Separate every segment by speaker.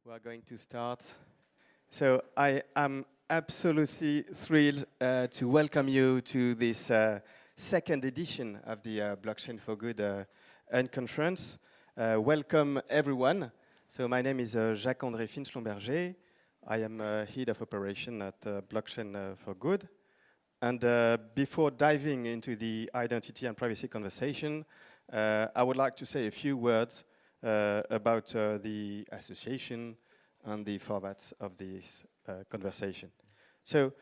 Speaker 1: We are going to start. So I am absolutely thrilled to welcome you to this second edition of the Blockchain for Good Unconference. Welcome everyone. So my name is Jacques-André Fines-Schlumberger. I am Head of Operation at Blockchain for Good. And before diving into the identity and privacy conversation, I would like to say a few words about the association and the format of this conversation. So,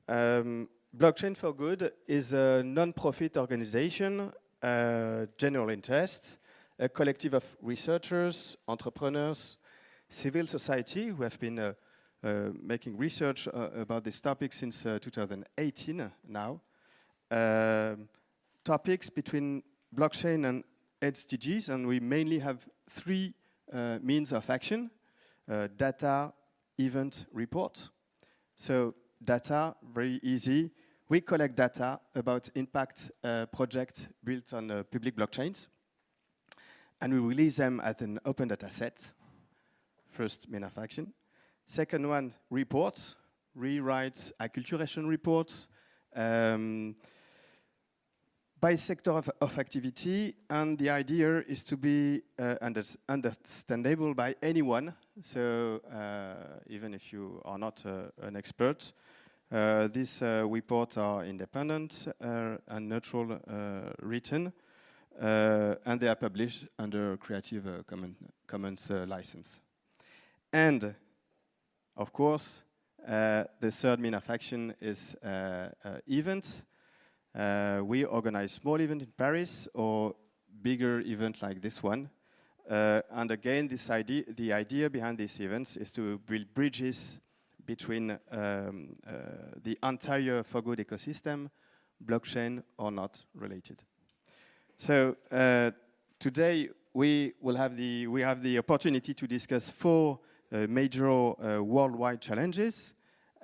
Speaker 1: Blockchain for Good is a non-profit organization, general interest, a collective of researchers, entrepreneurs, civil society who have been making research about this topic since 2018 now. Topics between blockchain and SDGs, and we mainly have three means of action: data, event, report. So data, very easy. We collect data about impact projects built on public blockchains, and we release them as an open data set. First main of action. Second one, reports, rewrites, acculturation reports, by sector of activity, and the idea is to be understandable by anyone. So even if you are not an expert, these reports are independent and neutral written, and they are published under Creative Commons license. And of course, the third mean of action is events. We organize small event in Paris or bigger event like this one. And again, the idea behind these events is to build bridges between the entire for good ecosystem, blockchain or not related. So today we have the opportunity to discuss four major worldwide challenges.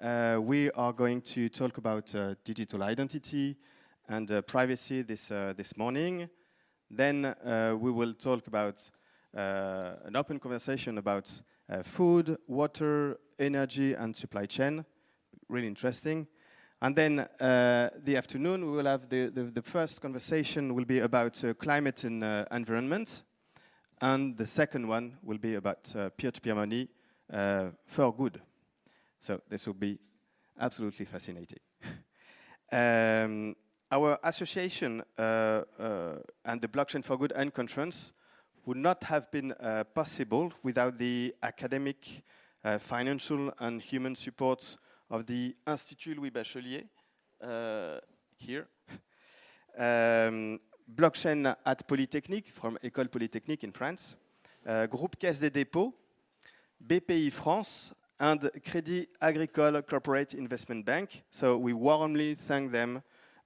Speaker 1: We are going to talk about digital identity and privacy this morning. Then we will talk about an open conversation about food, water, energy, and supply chain. Really interesting. And then the afternoon we will have the first conversation will be about climate and environment. And the second one will be about peer-to-peer money for good. So this will be absolutely fascinating. Our association and the Blockchain for Good Unconference would not have been possible without the academic, financial, and human support of the Institut Louis Bachelier here. Blockchain at Polytechnique, from École Polytechnique in France. Groupe Caisse des Dépôts, Bpifrance, and Crédit Agricole Corporate Investment Bank. So we warmly thank them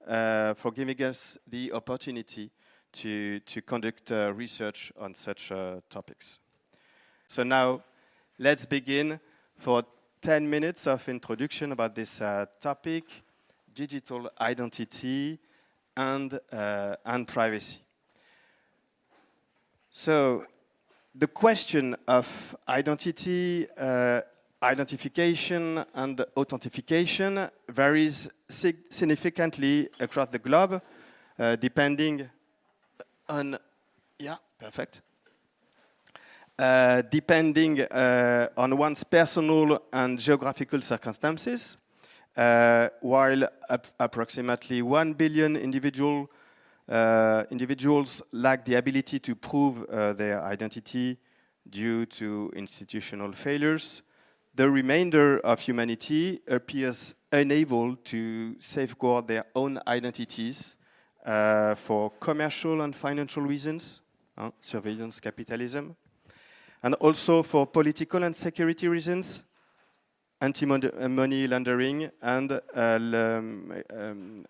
Speaker 1: for giving us the opportunity to conduct research on such topics. So now let's begin for 10 minutes of introduction about this topic, digital identity and privacy. So the question of identity, identification and authentication varies significantly across the globe, depending on on one's personal and geographical circumstances, while approximately 1 billion individuals lack the ability to prove their identity due to institutional failures. The remainder of humanity appears unable to safeguard their own identities for commercial and financial reasons, surveillance capitalism, and also for political and security reasons, anti-money laundering, and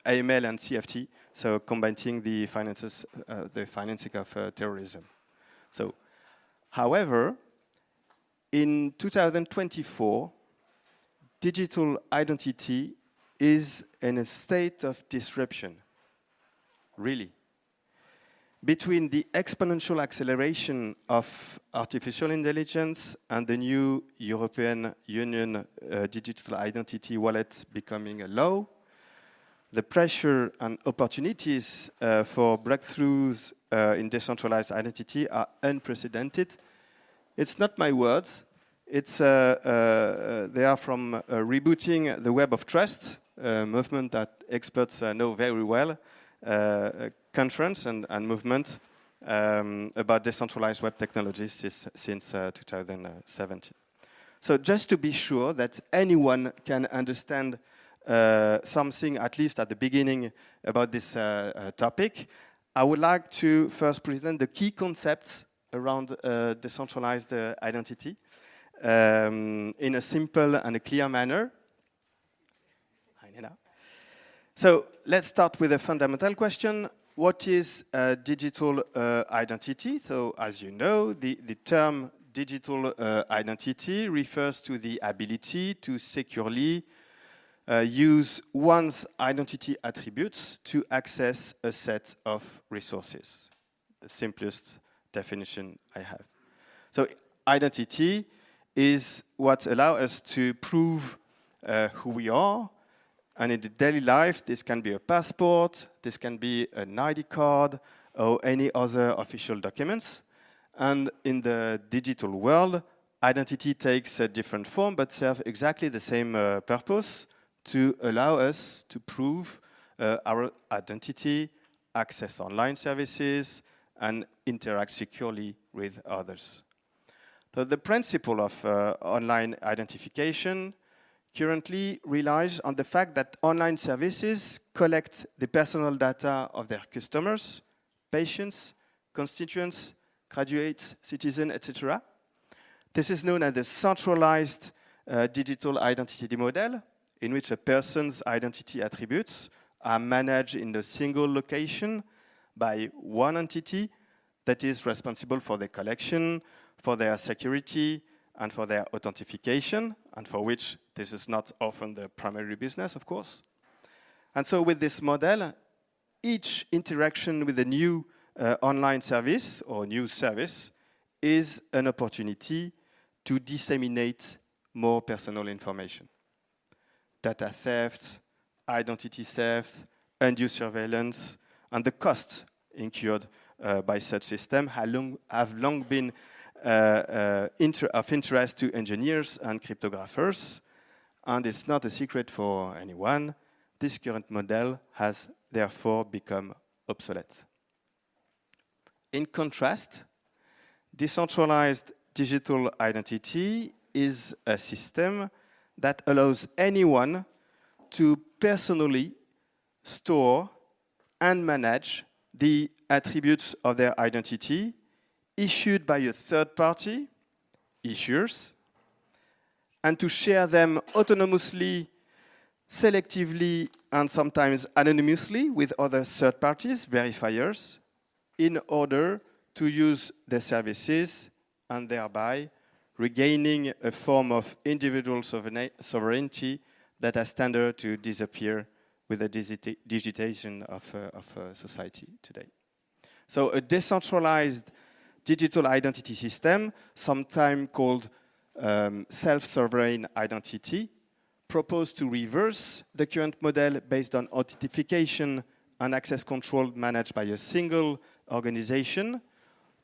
Speaker 1: AML and CFT, so combating the financing of terrorism. So, however, in 2024, digital identity is in a state of disruption. Really. between the exponential acceleration of artificial intelligence and the new European Union digital identity wallet becoming a law, the pressure and opportunities for breakthroughs in decentralized identity are unprecedented. It's not my words. It's, they are from Rebooting the Web of Trust, a movement that experts know very well, a conference and movement about decentralized web technologies since 2017. So just to be sure that anyone can understand something, at least at the beginning, about this topic, I would like to first present the key concepts around decentralized identity in a simple and a clear manner. Hi, Nena. So let's start with a fundamental question. What is digital identity? So as you know, the term digital identity refers to the ability to securely use one's identity attributes to access a set of resources. The simplest definition I have. So identity is what allows us to prove who we are. And in the daily life, this can be a passport, this can be an ID card, or any other official documents. And in the digital world, identity takes a different form, but serves exactly the same purpose to allow us to prove our identity, access online services, and interact securely with others. So the principle of online identification currently relies on the fact that online services collect the personal data of their customers, patients, constituents, graduates, citizens, etc. This is known as the centralized digital identity model, in which a person's identity attributes are managed in a single location by one entity that is responsible for their collection, for their security, and for their authentication, and for which this is not often the primary business, of course. And so with this model, each interaction with a new online service or new service is an opportunity to disseminate more personal information. Data theft, identity theft, undue surveillance, and the cost incurred by such systems have long been of interest to engineers and cryptographers, and it's not a secret for anyone. This current model has therefore become obsolete. In contrast, decentralized digital identity is a system that allows anyone to personally store and manage the attributes of their identity issued by a third party, issuers, and to share them autonomously, selectively, and sometimes anonymously with other third parties, verifiers, in order to use their services and thereby regaining a form of individual sovereignty that has tended to disappear with the digitization of society today. So a decentralized digital identity system, sometimes called self-sovereign identity, proposed to reverse the current model based on authentication and access control managed by a single organization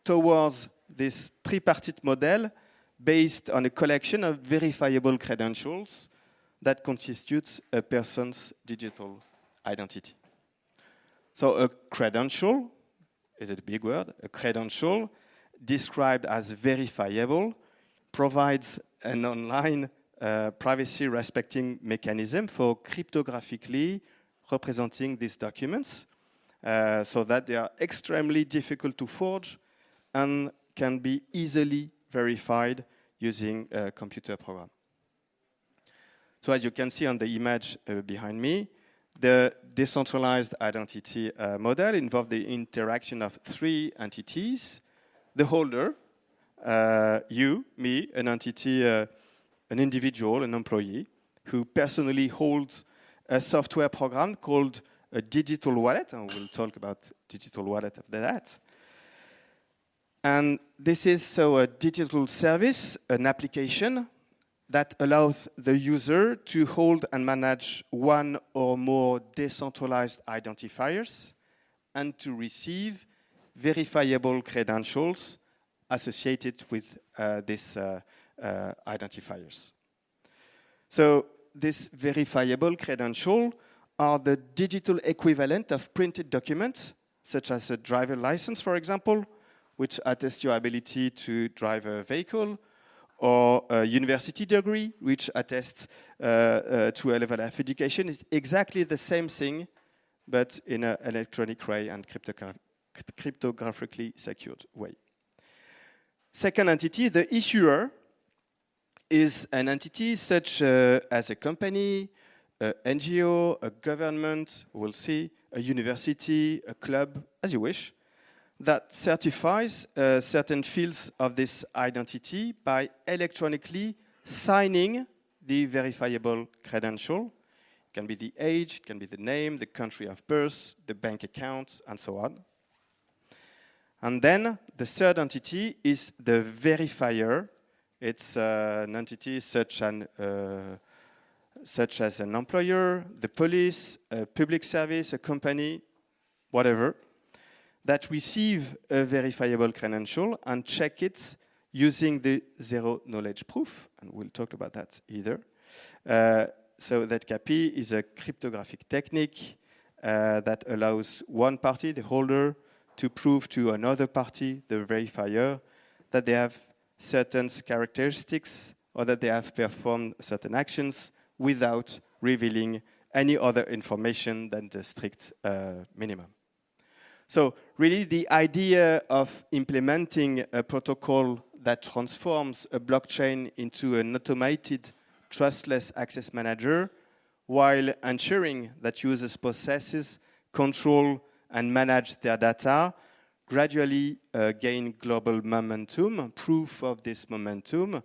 Speaker 1: towards this tripartite model based on a collection of verifiable credentials that constitutes a person's digital identity. So a credential, is it a big word? A credential, described as verifiable, provides an online privacy-respecting mechanism for cryptographically representing these documents so that they are extremely difficult to forge and can be easily verified using a computer program. So as you can see on the image behind me, the decentralized identity model involved the interaction of three entities: the holder, you, me, an entity, an individual, an employee, who personally holds a software program called a digital wallet, and we'll talk about digital wallet after that, And this is so a digital service, an application that allows the user to hold and manage one or more decentralized identifiers and to receive verifiable credentials associated with these identifiers. So these verifiable credentials are the digital equivalent of printed documents, such as a driver license, for example, which attests your ability to drive a vehicle, or a university degree, which attests to a level of education. Is exactly the same thing, but in an electronic way and cryptographically secured way. Second entity, the issuer, is an entity such as a company, an NGO, a government, we'll see, a university, a club, as you wish, that certifies certain fields of this identity by electronically signing the verifiable credential. It can be the age, it can be the name, the country of birth, the bank account, and so on. And then the third entity is the verifier. It's an entity such as an employer, the police, a public service, a company, whatever, that receive a verifiable credential and check it using the zero knowledge proof, and we'll talk about that either. So that EthCC is a cryptographic technique that allows one party, the holder, to prove to another party, the verifier, that they have certain characteristics or that they have performed certain actions without revealing any other information than the strict minimum. So really the idea of implementing a protocol that transforms a blockchain into an automated trustless access manager while ensuring that users possess, control, and manage their data gradually gain global momentum. Proof of this momentum,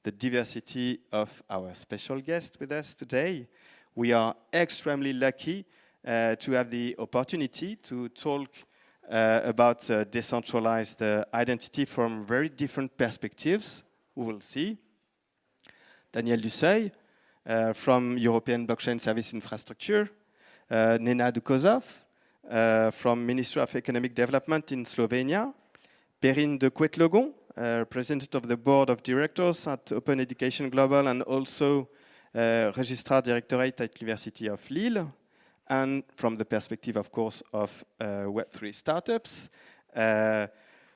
Speaker 1: the diversity of our special guest with us today. We are extremely lucky to have the opportunity to talk about decentralized identity from very different perspectives. We will see. Daniël du Seuil from European Blockchain Service Infrastructure. Nena Dokuzov from Ministry of Economic Development in Slovenia. Perrine de Coëtlogon, President of the Board of Directors at Open Education Global and also Registrar Directorate at University of Lille. And from the perspective, of course, of Web3 startups,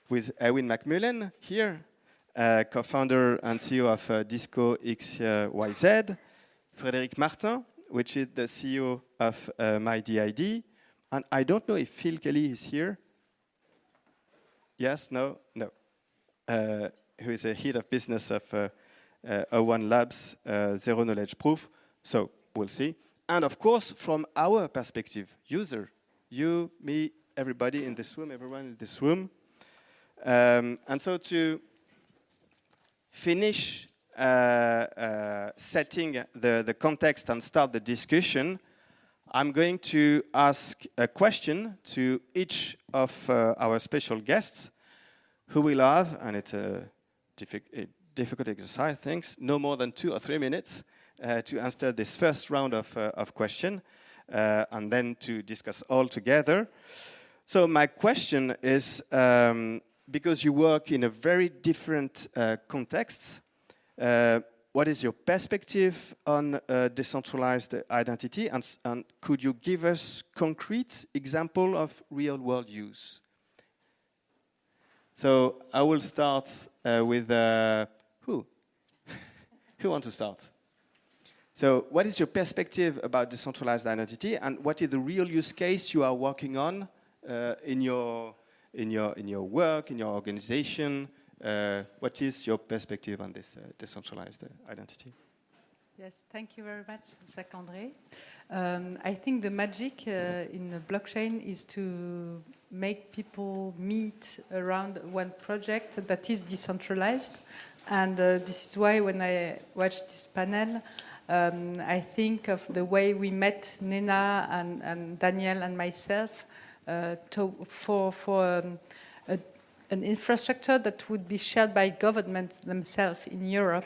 Speaker 1: with Evin McMullen here, co-founder and CEO of Disco.xyz, Frédéric Martin, which is the CEO of myDid, and I don't know if Phil Kelly is here. Yes, no, no. Who is a head of business of O1 Labs, Zero Knowledge Proof. So we'll see. And of course, from our perspective, user, you, me, everybody in this room, everyone in this room. And so to finish setting the context and start the discussion, I'm going to ask a question to each of our special guests who will have, and it's a difficult exercise, thanks, no more than 2 or 3 minutes to answer this first round of questions and then to discuss all together. So my question is, because you work in a very different context, what is your perspective on decentralized identity, and could you give us concrete example of real-world use? So I will start with who? Who wants to start? So what is your perspective about decentralized identity, and what is the real use case you are working on in your work, in your organization? What is your perspective on this decentralized identity?
Speaker 2: Yes, thank you very much, Jacques-André. I think the magic in the blockchain is to make people meet around one project that is decentralized. And this is why when I watch this panel, I think of the way we met Nena and Daniel and myself for a an infrastructure that would be shared by governments themselves in Europe.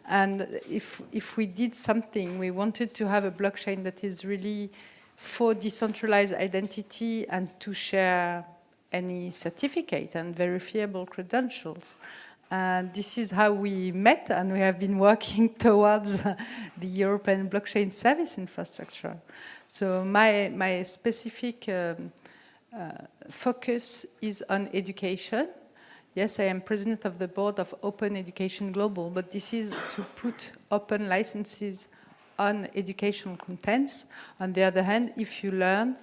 Speaker 2: And if we did something, we wanted to have a blockchain that is really for decentralized identity and to share any certificate and verifiable credentials. And this is how we met, and we have been working towards the European blockchain service infrastructure. So my specific focus is on education. Yes, I am president of the board of Open Education Global, but this is to put open licenses on educational contents. On the other hand, if you learn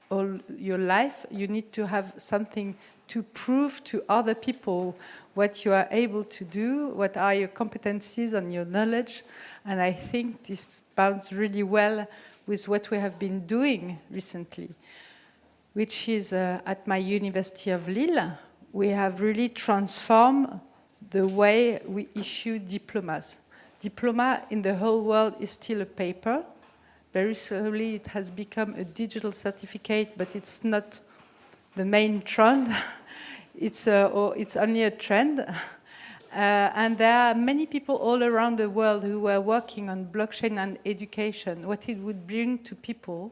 Speaker 2: all your life, you need to have something to prove to other people what you are able to do, what are your competencies and your knowledge. And I think this bounds really well with what we have been doing recently, which is at my University of Lille, we have really transformed the way we issue diplomas. Diploma in the whole world is still a paper. Very slowly it has become a digital certificate, but it's not the main trend. It's only a trend. And there are many people all around the world who are working on blockchain and education, what it would bring to people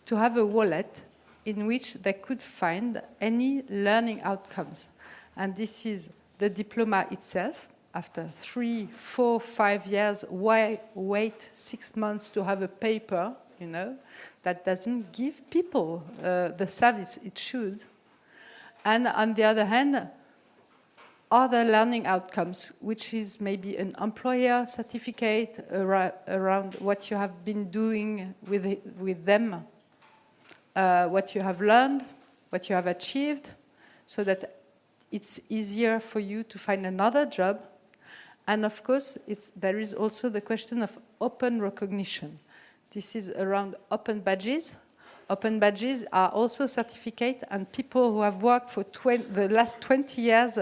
Speaker 2: to have a wallet in which they could find any learning outcomes. And this is the diploma itself. After 3, 4, 5 years, why wait 6 months to have a paper, you know, that doesn't give people the service it should. And on the other hand, other learning outcomes, which is maybe an employer certificate around what you have been doing with them, what you have learned, what you have achieved, so that it's easier for you to find another job. And of course, there is also the question of open recognition. This is around open badges. Open badges are also certificates, and people who have worked for the last 20 years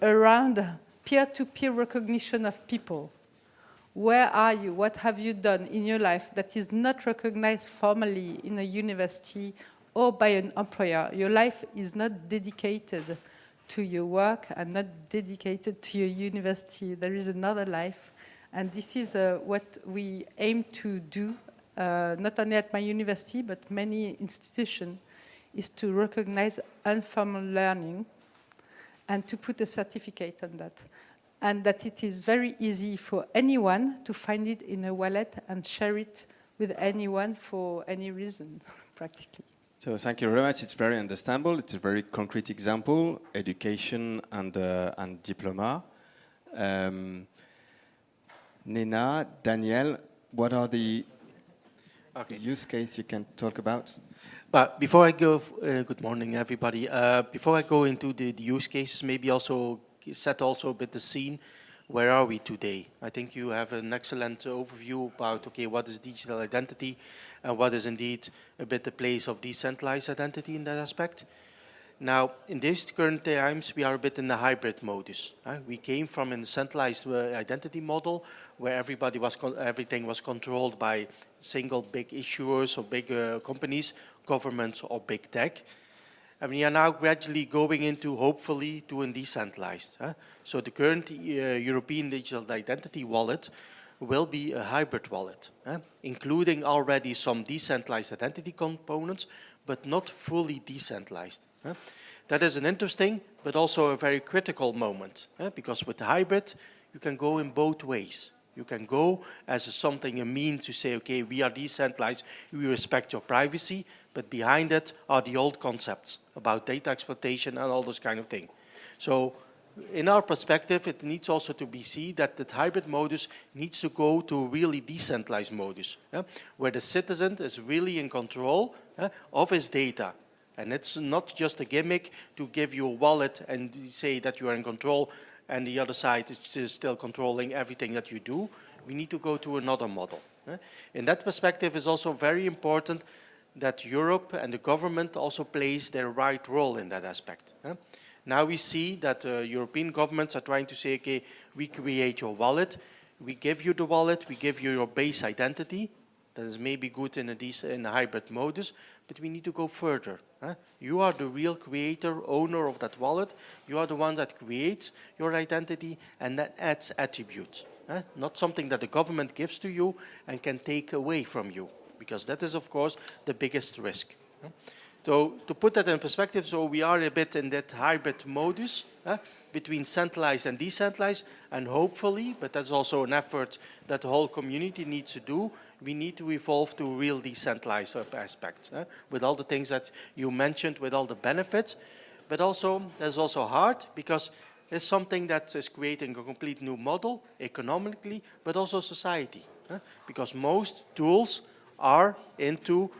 Speaker 2: around peer-to-peer recognition of people. Where are you? What have you done in your life that is not recognized formally in a university or by an employer? Your life is not dedicated to your work and not dedicated to your university. There is another life. And this is what we aim to do, not only at my university, but many institutions, is to recognize informal learning and to put a certificate on that. And that it is very easy for anyone to find it in a wallet and share it with anyone for any reason, practically.
Speaker 1: So thank you very much. It's very understandable. It's a very concrete example, education and diploma. Nena, Daniel, what are the use case you can talk about?
Speaker 3: But before I go, good morning everybody. Before I go into the use cases, maybe also set also a bit the scene. Where are we today? I think you have an excellent overview about, okay, what is digital identity and what is indeed a bit the place of decentralized identity in that aspect. Now, in these current times, we are a bit in the hybrid modus. We came from a centralized identity model where everything was controlled by single big issuers or big companies, governments or big tech. And we are now gradually going into, hopefully, to a decentralized. So the current European Digital Identity Wallet will be a hybrid wallet, including already some decentralized identity components, but not fully decentralized. That is an interesting, but also a very critical moment, because with the hybrid, you can go in both ways. You can go as a mean to say, okay, we are decentralized, we respect your privacy, but behind it are the old concepts about data exploitation and all those kind of things. So in our perspective, it needs also to be seen that the hybrid modus needs to go to a really decentralized modus, where the citizen is really in control of his data. And it's not just a gimmick to give you a wallet and say that you are in control and the other side is still controlling everything that you do. We need to go to another model. In that perspective, it's also very important that Europe and the government also plays their right role in that aspect. Now we see that European governments are trying to say, okay, we create your wallet, we give you the wallet, we give you your base identity, That is maybe good in a hybrid modus, but we need to go further. You are the real creator, owner of that wallet. You are the one that creates your identity and that adds attributes. Not something that the government gives to you and can take away from you, because that is, of course, the biggest risk. So to put that in perspective, so we are a bit in that hybrid modus between centralized and decentralized, and hopefully, but that's also an effort that the whole community needs to do, we need to evolve to real decentralized aspects, with all the things that you mentioned, with all the benefits, but also, that's also hard, because it's something that is creating a complete new model, economically, but also society, because most tools are into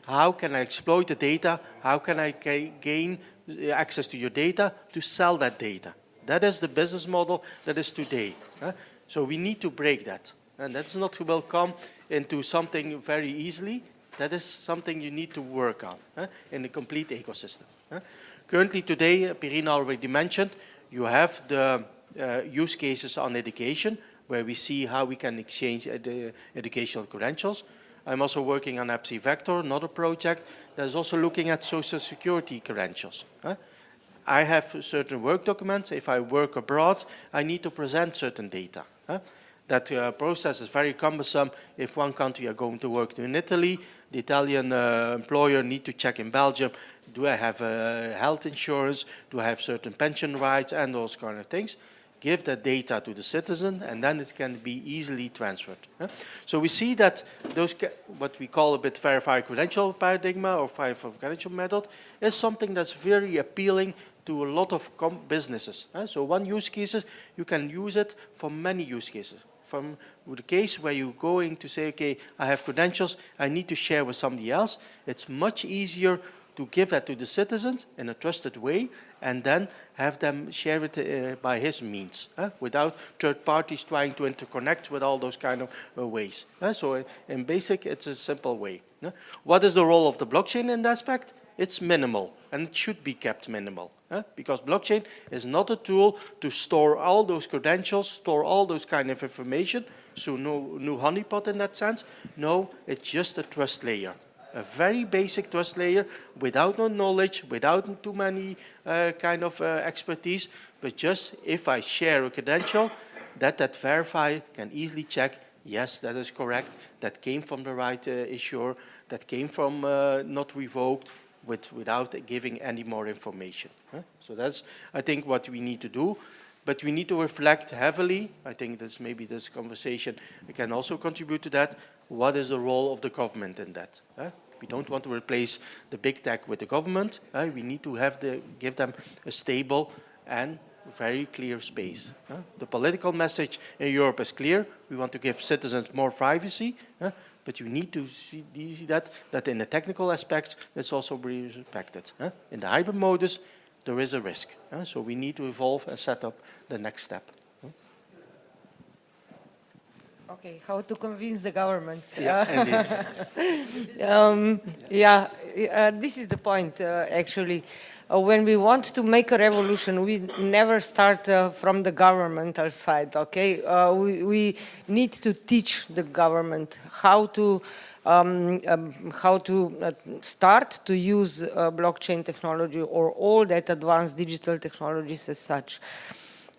Speaker 3: how can I exploit the data? How can I gain access to your data to sell that data? That is the business model that is today. So we need to break that. And that's not will come into something very easily. That is something you need to work on in the complete ecosystem. Currently today, Perrine already mentioned, you have the use cases on education, where we see how we can exchange the educational credentials. I'm also working on EBSI, another project that is also looking at social security credentials. I have certain work documents. If I work abroad, I need to present certain data. That process is very cumbersome. If one country are going to work in Italy, the Italian employer need to check in Belgium, do I have health insurance, do I have certain pension rights, and those kind of things. Give that data to the citizen, and then it can be easily transferred. So we see that those, what we call a bit verified credential paradigm or verified credential method, is something that's very appealing to a lot of businesses. So one use case, you can use it for many use cases. From the case where you're going to say, okay, I have credentials, I need to share with somebody else, it's much easier to give that to the citizens in a trusted way, and then have them share it by his means, without third parties trying to interconnect with all those kind of ways. So in basic, it's a simple way. What is the role of the blockchain in that aspect? It's minimal, and it should be kept minimal, because blockchain is not a tool to store all those credentials, store all those kind of information, so no honeypot in that sense. No, it's just a trust layer. A very basic trust layer, without no knowledge, without too many kind of expertise, but just if I share a credential, that verifier can easily check, yes, that is correct, that came from the right issuer, that came from not revoked, without giving any more information. So that's, I think, what we need to do. But we need to reflect heavily. I think that's maybe this conversation can also contribute to that. What is the role of the government in that? We don't want to replace the big tech with the government. We need to give them a stable and very clear space. The political message in Europe is clear. We want to give citizens more privacy, but you need to see that in the technical aspects, it's also be respected. In the hybrid modus, there is a risk. So we need to evolve and set up the next step.
Speaker 4: Okay, how to convince the governments?
Speaker 3: Yeah,
Speaker 4: This is the point, actually. When we want to make a revolution, we never start from the governmental side, okay? We need to teach the government how to start to use blockchain technology or all that advanced digital technologies as such.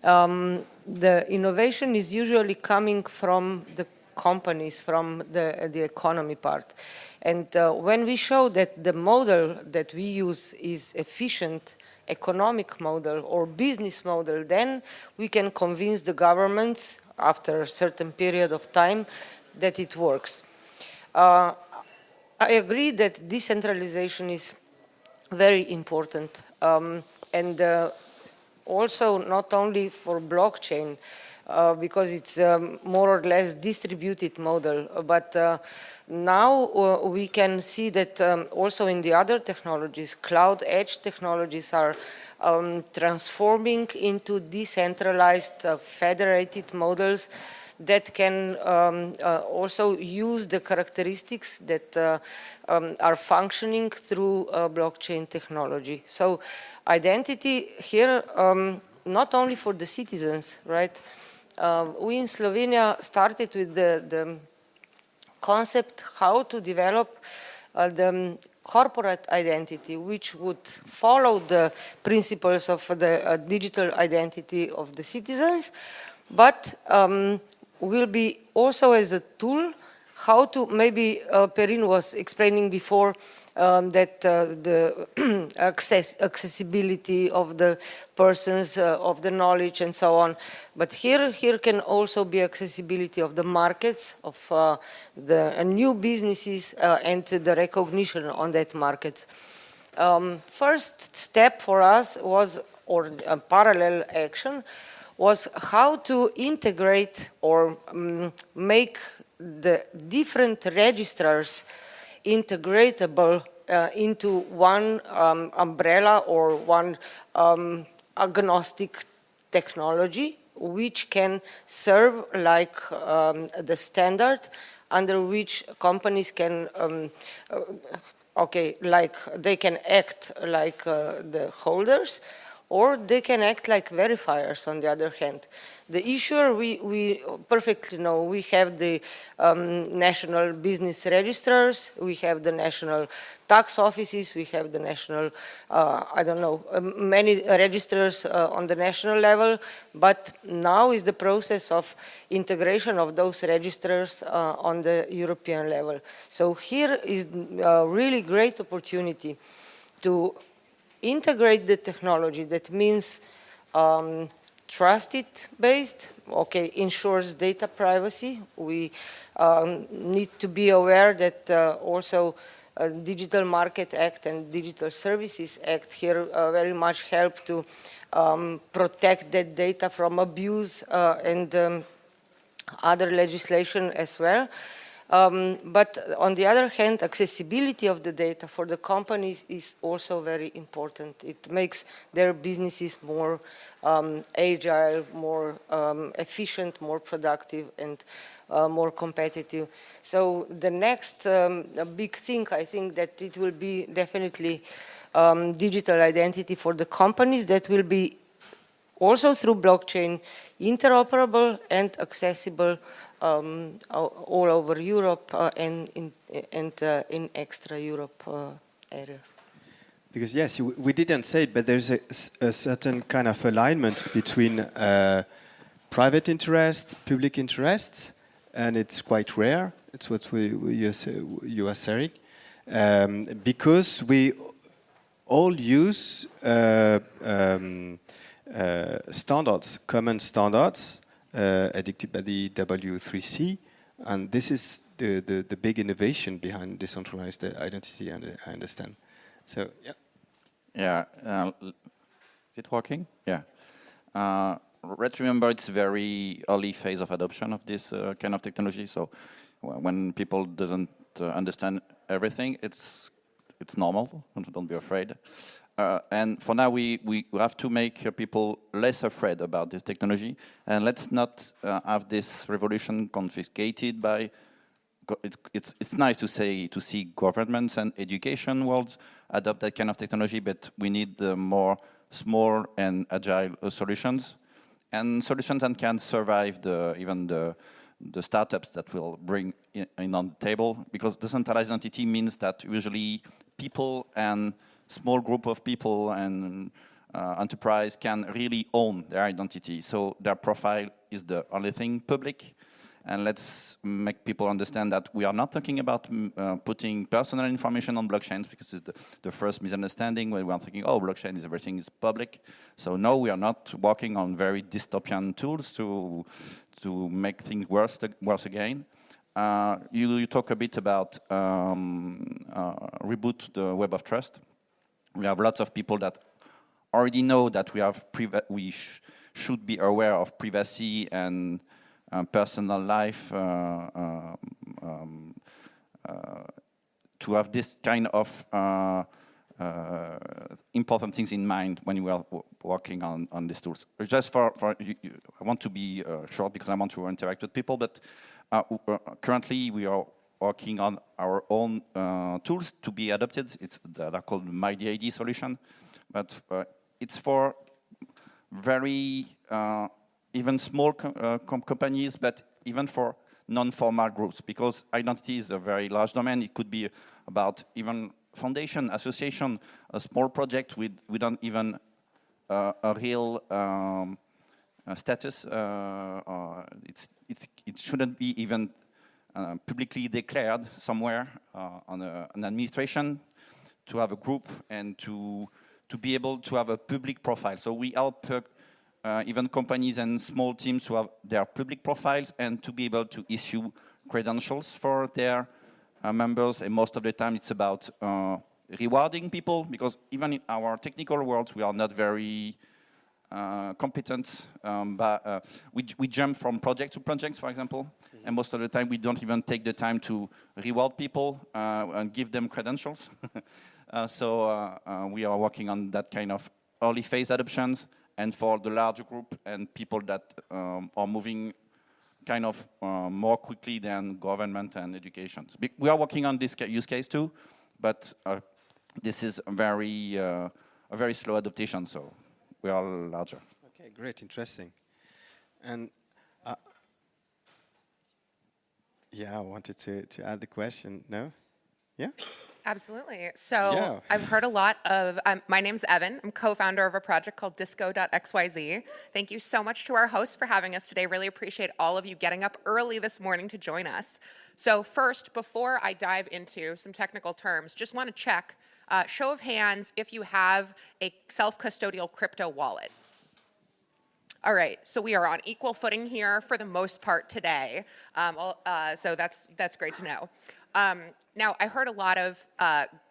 Speaker 4: The innovation is usually coming from the companies, from the economy part. And when we show that the model that we use is efficient, economic model or business model, then we can convince the governments after a certain period of time that it works. I agree that decentralization is very important, and also not only for blockchain, because it's more or less distributed model, but now we can see that also in the other technologies, cloud edge technologies are transforming into decentralized federated models that can also use the characteristics that are functioning through blockchain technology. So identity here, not only for the citizens, right? We in Slovenia started with the concept how to develop the corporate identity, which would follow the principles of the digital identity of the citizens, but will be also as a tool how to, maybe Perrine was explaining before, that the accessibility of the persons, of the knowledge and so on. But here can also be accessibility of the markets, of the new businesses and the recognition on that markets. First step for us was, or a parallel action, was how to integrate or make the different registers integratable into one umbrella or one agnostic technology, which can serve like the standard under which companies can, like they can act like the holders, or they can act like verifiers on the other hand. The issuer, we perfectly know, we have the national business registers, we have the national tax offices, we have the national, I don't know, many registers on the national level, but now is the process of integration of those registers on the European level. So here is a really great opportunity to integrate the technology. That means trusted-based, ensures data privacy. We need to be aware that also Digital Market Act and Digital Services Act here very much help to protect that data from abuse and other legislation as well. But on the other hand, accessibility of the data for the companies is also very important. It makes their businesses more agile, more efficient, more productive, and more competitive. So the next big thing, I think that it will be definitely digital identity for the companies that will be also through blockchain interoperable and accessible all over Europe and in extra Europe areas.
Speaker 1: Because yes, we didn't say it, but there's a certain kind of alignment between private interests, public interests, and it's quite rare. It's what you are saying, because we all use standards, common standards, addicted by the W3C, and this is the big innovation behind decentralized identity, I understand. So, yeah.
Speaker 5: Yeah. Is it working? Yeah. Let's remember it's very early phase of adoption of this kind of technology. So when people doesn't understand everything, it's normal. Don't be afraid. And for now, we have to make people less afraid about this technology, and let's not have this revolution confiscated by. It's nice to see governments and education worlds adopt that kind of technology, but we need more small and agile solutions, and solutions that can survive even the startups that will bring in on the table, because decentralized identity means that usually people and small group of people and enterprise can really own their identity. So their profile is the only thing public. And let's make people understand that we are not talking about putting personal information on blockchains, because it's the first misunderstanding when we are thinking, oh, blockchain is everything is public. So no, we are not working on very dystopian tools to make things worse again. You talk a bit about reboot the web of trust. We have lots of people that already know that we should be aware of privacy and personal life, to have this kind of important things in mind when you are working on these tools. Just I want to be short because I want to interact with people, but currently we are working on our own tools to be adopted. They're called myDid solution, but it's for very even small companies, but even for non-formal groups, because identity is a very large domain. It could be about even foundation, association, a small project without even a real status. It shouldn't be even publicly declared somewhere on an administration, to have a group and to be able to have a public profile. So we help even companies and small teams who have their public profiles and to be able to issue credentials for their members. And most of the time it's about rewarding people, because even in our technical world we are not very competent, but we jump from project to project, for example, and most of the time we don't even take the time to reward people and give them credentials. So we are working on that kind of early phase adoptions, and for the larger group and people that are moving kind of more quickly than government and education. We are working on this use case too, but this is a very slow adaptation, so we are larger.
Speaker 1: Okay, great, interesting. And yeah, I wanted to add the question. No? Yeah?
Speaker 6: Absolutely. So I've heard a lot of, my name's Evin. I'm co-founder of a project called Disco.xyz. Thank you so much to our hosts for having us today. Really appreciate all of you getting up early this morning to join us. So first, before I dive into some technical terms, just want to check, show of hands if you have a self-custodial crypto wallet. All right, so we are on equal footing here for the most part today. So that's great to know. Now, I heard a lot of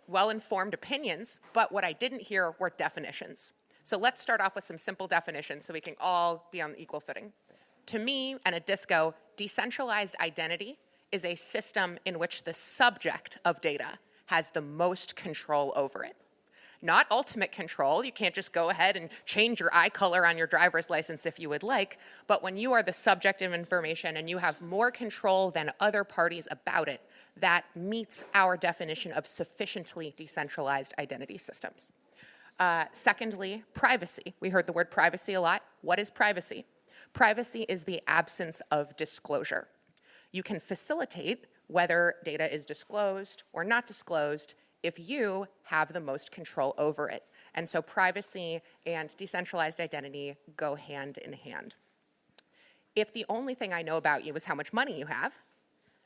Speaker 6: well-informed opinions, but what I didn't hear were definitions. So let's start off with some simple definitions so we can all be on equal footing. To me, and at Disco, decentralized identity is a system in which the subject of data has the most control over it. Not ultimate control. You can't just go ahead and change your eye color on your driver's license if you would like, but when you are the subject of information and you have more control than other parties about it, that meets our definition of sufficiently decentralized identity systems. Secondly, privacy. We heard the word privacy a lot. What is privacy? Privacy is the absence of disclosure. You can facilitate whether data is disclosed or not disclosed if you have the most control over it. And so privacy and decentralized identity go hand in hand. If the only thing I know about you is how much money you have,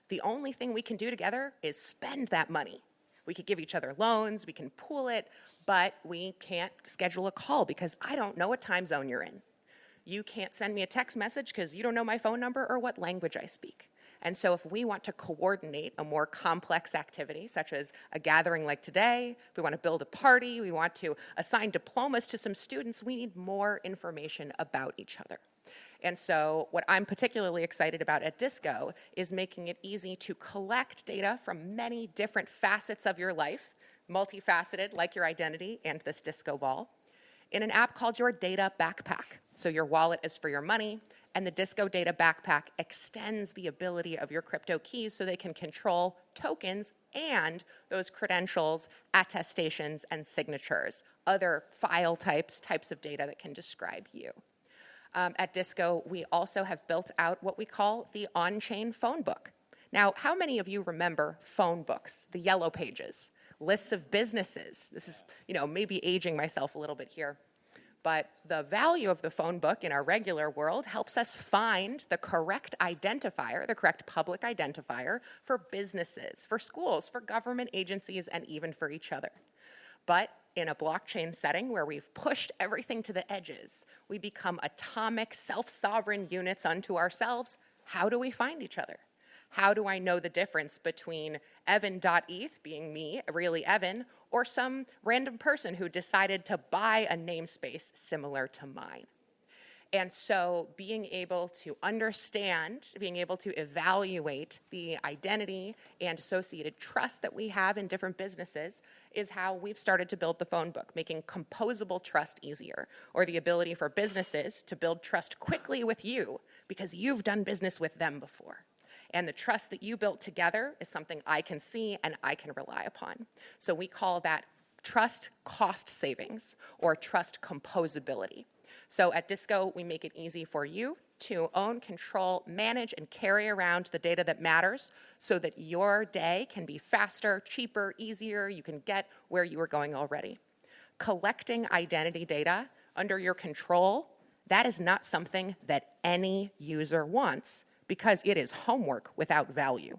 Speaker 6: the only thing we can do together is spend that money. We could give each other loans, we can pool it, but we can't schedule a call because I don't know what time zone you're in. You can't send me a text message because you don't know my phone number or what language I speak. And so if we want to coordinate a more complex activity, such as a gathering like today, if we want to build a party, we want to assign diplomas to some students, we need more information about each other. And so what I'm particularly excited about at Disco is making it easy to collect data from many different facets of your life, multifaceted like your identity and this Disco ball, in an app called your Data Backpack. So your wallet is for your money, and the Disco Data Backpack extends the ability of your crypto keys so they can control tokens and those credentials, attestations, and signatures, other file types of data that can describe you. At Disco, we also have built out what we call the on-chain phone book. Now, how many of you remember phone books, the yellow pages, lists of businesses? This is, maybe aging myself a little bit here. But the value of the phone book in our regular world helps us find the correct identifier, the correct public identifier for businesses, for schools, for government agencies, and even for each other. But in a blockchain setting where we've pushed everything to the edges, we become atomic, self-sovereign units unto ourselves. How do we find each other? How do I know the difference between Evin.eth, being me, really Evin, or some random person who decided to buy a namespace similar to mine? And so being able to understand, being able to evaluate the identity and associated trust that we have in different businesses is how we've started to build the phone book, making composable trust easier, or the ability for businesses to build trust quickly with you because you've done business with them before. And the trust that you built together is something I can see and I can rely upon. So we call that trust cost savings or trust composability. So at Disco, we make it easy for you to own, control, manage, and carry around the data that matters so that your day can be faster, cheaper, easier. You can get where you are going already. Collecting identity data under your control, that is not something that any user wants because it is homework without value.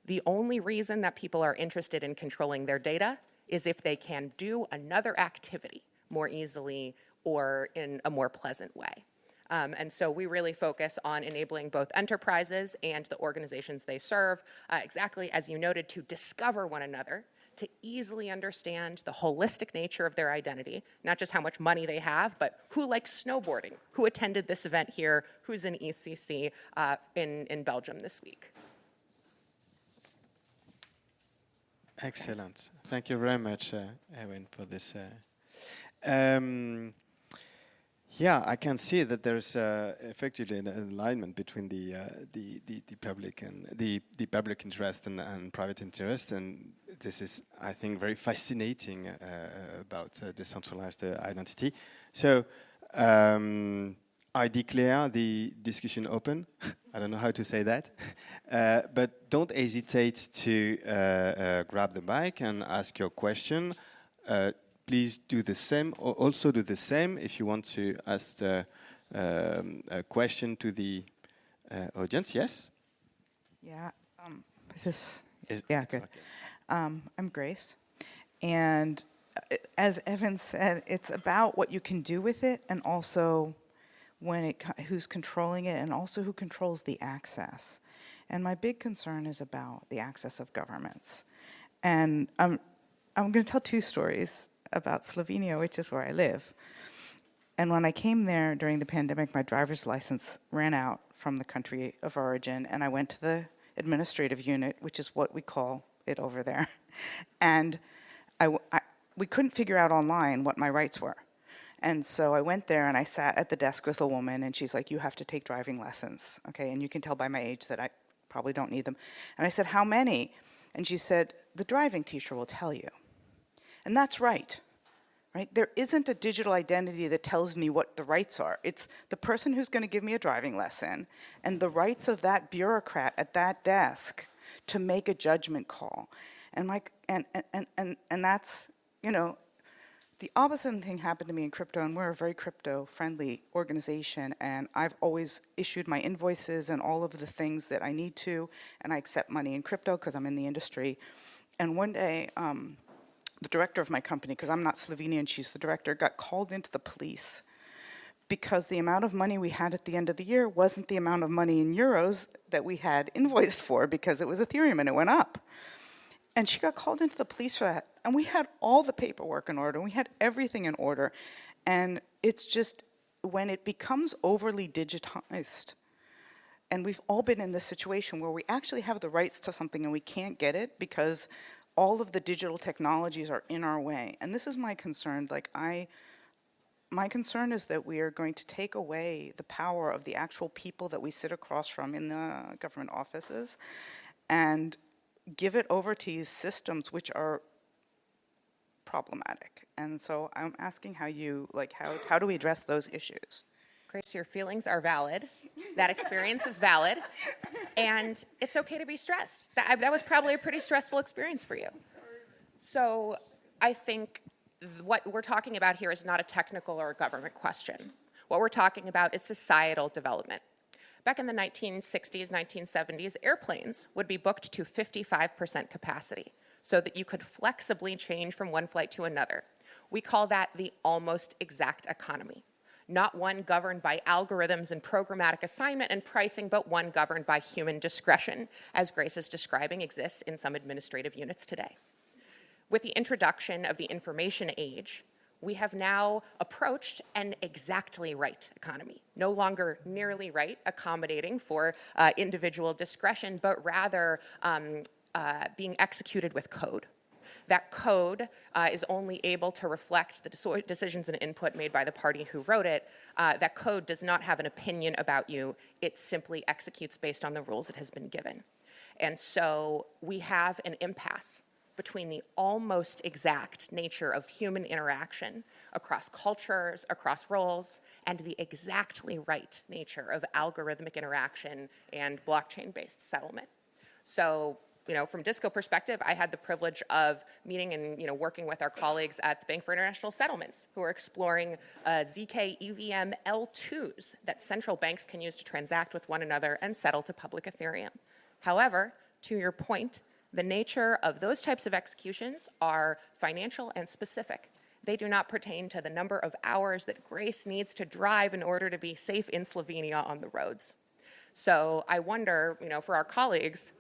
Speaker 6: The only reason that people are interested in controlling their data is if they can do another activity more easily or in a more pleasant way. And so we really focus on enabling both enterprises and the organizations they serve, exactly as you noted, to discover one another, to easily understand the holistic nature of their identity, not just how much money they have, but who likes snowboarding, who attended this event here, who's in EthCC in Belgium this week.
Speaker 1: Excellent. Thank you very much, Evin, for this. Yeah, I can see that there's effectively an alignment between the public and the public interest and private interest, and this is, I think, very fascinating about decentralized identity. So I declare the discussion open. I don't know how to say that, but don't hesitate to grab the mic and ask your question. Please do the same, or also do the same if you want to ask a question to the audience. Yes?
Speaker 7: Yeah, good.
Speaker 1: Okay.
Speaker 7: I'm Grace, and as Evin said, it's about what you can do with it, and also who's controlling it, and also who controls the access. And my big concern is about the access of governments. And I'm going to tell two stories about Slovenia, which is where I live. And when I came there during the pandemic, my driver's license ran out from the country of origin, and I went to the administrative unit, which is what we call it over there. And we couldn't figure out online what my rights were. And so I went there and I sat at the desk with a woman, and she's like, "You have to take driving lessons, okay? And you can tell by my age that I probably don't need them." And I said, "How many?" And she said, "The driving teacher will tell you." And that's right? There isn't a digital identity that tells me what the rights are. It's the person who's going to give me a driving lesson and the rights of that bureaucrat at that desk to make a judgment call. And that's, the opposite thing happened to me in crypto, and we're a very crypto-friendly organization, and I've always issued my invoices and all of the things that I need to, and I accept money in crypto because I'm in the industry. And one day, the director of my company, because I'm not Slovenian, she's the director, got called into the police because the amount of money we had at the end of the year wasn't the amount of money in euros that we had invoiced for, because it was Ethereum and it went up. And she got called into the police for that. And we had all the paperwork in order. We had everything in order. And it's just, when it becomes overly digitized, and we've all been in this situation where we actually have the rights to something and we can't get it because all of the digital technologies are in our way. And this is my concern. My concern is that we are going to take away the power of the actual people that we sit across from in the government offices and give it over to these systems which are problematic. And so I'm asking how do we address those issues?
Speaker 6: Grace, your feelings are valid. That experience is valid. And it's okay to be stressed. That was probably a pretty stressful experience for you. So I think what we're talking about here is not a technical or a government question. What we're talking about is societal development. Back in the 1960s, 1970s, airplanes would be booked to 55% capacity so that you could flexibly change from one flight to another. We call that the almost exact economy. Not one governed by algorithms and programmatic assignment and pricing, but one governed by human discretion, as Grace is describing exists in some administrative units today. With the introduction of the information age, we have now approached an exactly right economy, no longer nearly right, accommodating for individual discretion, but rather being executed with code. That code is only able to reflect the decisions and input made by the party who wrote it. That code does not have an opinion about you. It simply executes based on the rules it has been given. And so we have an impasse between the almost exact nature of human interaction across cultures, across roles, and the exactly right nature of algorithmic interaction and blockchain-based settlement. So, from Disco perspective, I had the privilege of meeting and working with our colleagues at the Bank for International Settlements, who are exploring ZK EVM L2s that central banks can use to transact with one another and settle to public Ethereum. However, to your point, the nature of those types of executions are financial and specific. They do not pertain to the number of hours that Grace needs to drive in order to be safe in Slovenia on the roads. So I wonder, for our colleagues,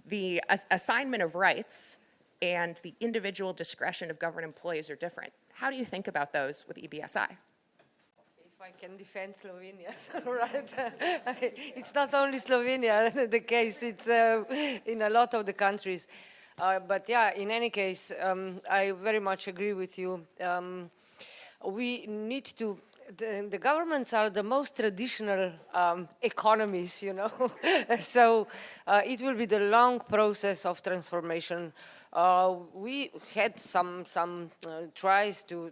Speaker 6: the assignment of rights and the individual discretion of government employees are different. How do you think about those with EBSI?
Speaker 4: If I can defend Slovenia, right? It's not only Slovenia, the case, it's in a lot of the countries. But yeah, in any case, I very much agree with you. We need to, the governments are the most traditional economies, so it will be the long process of transformation. We had some tries to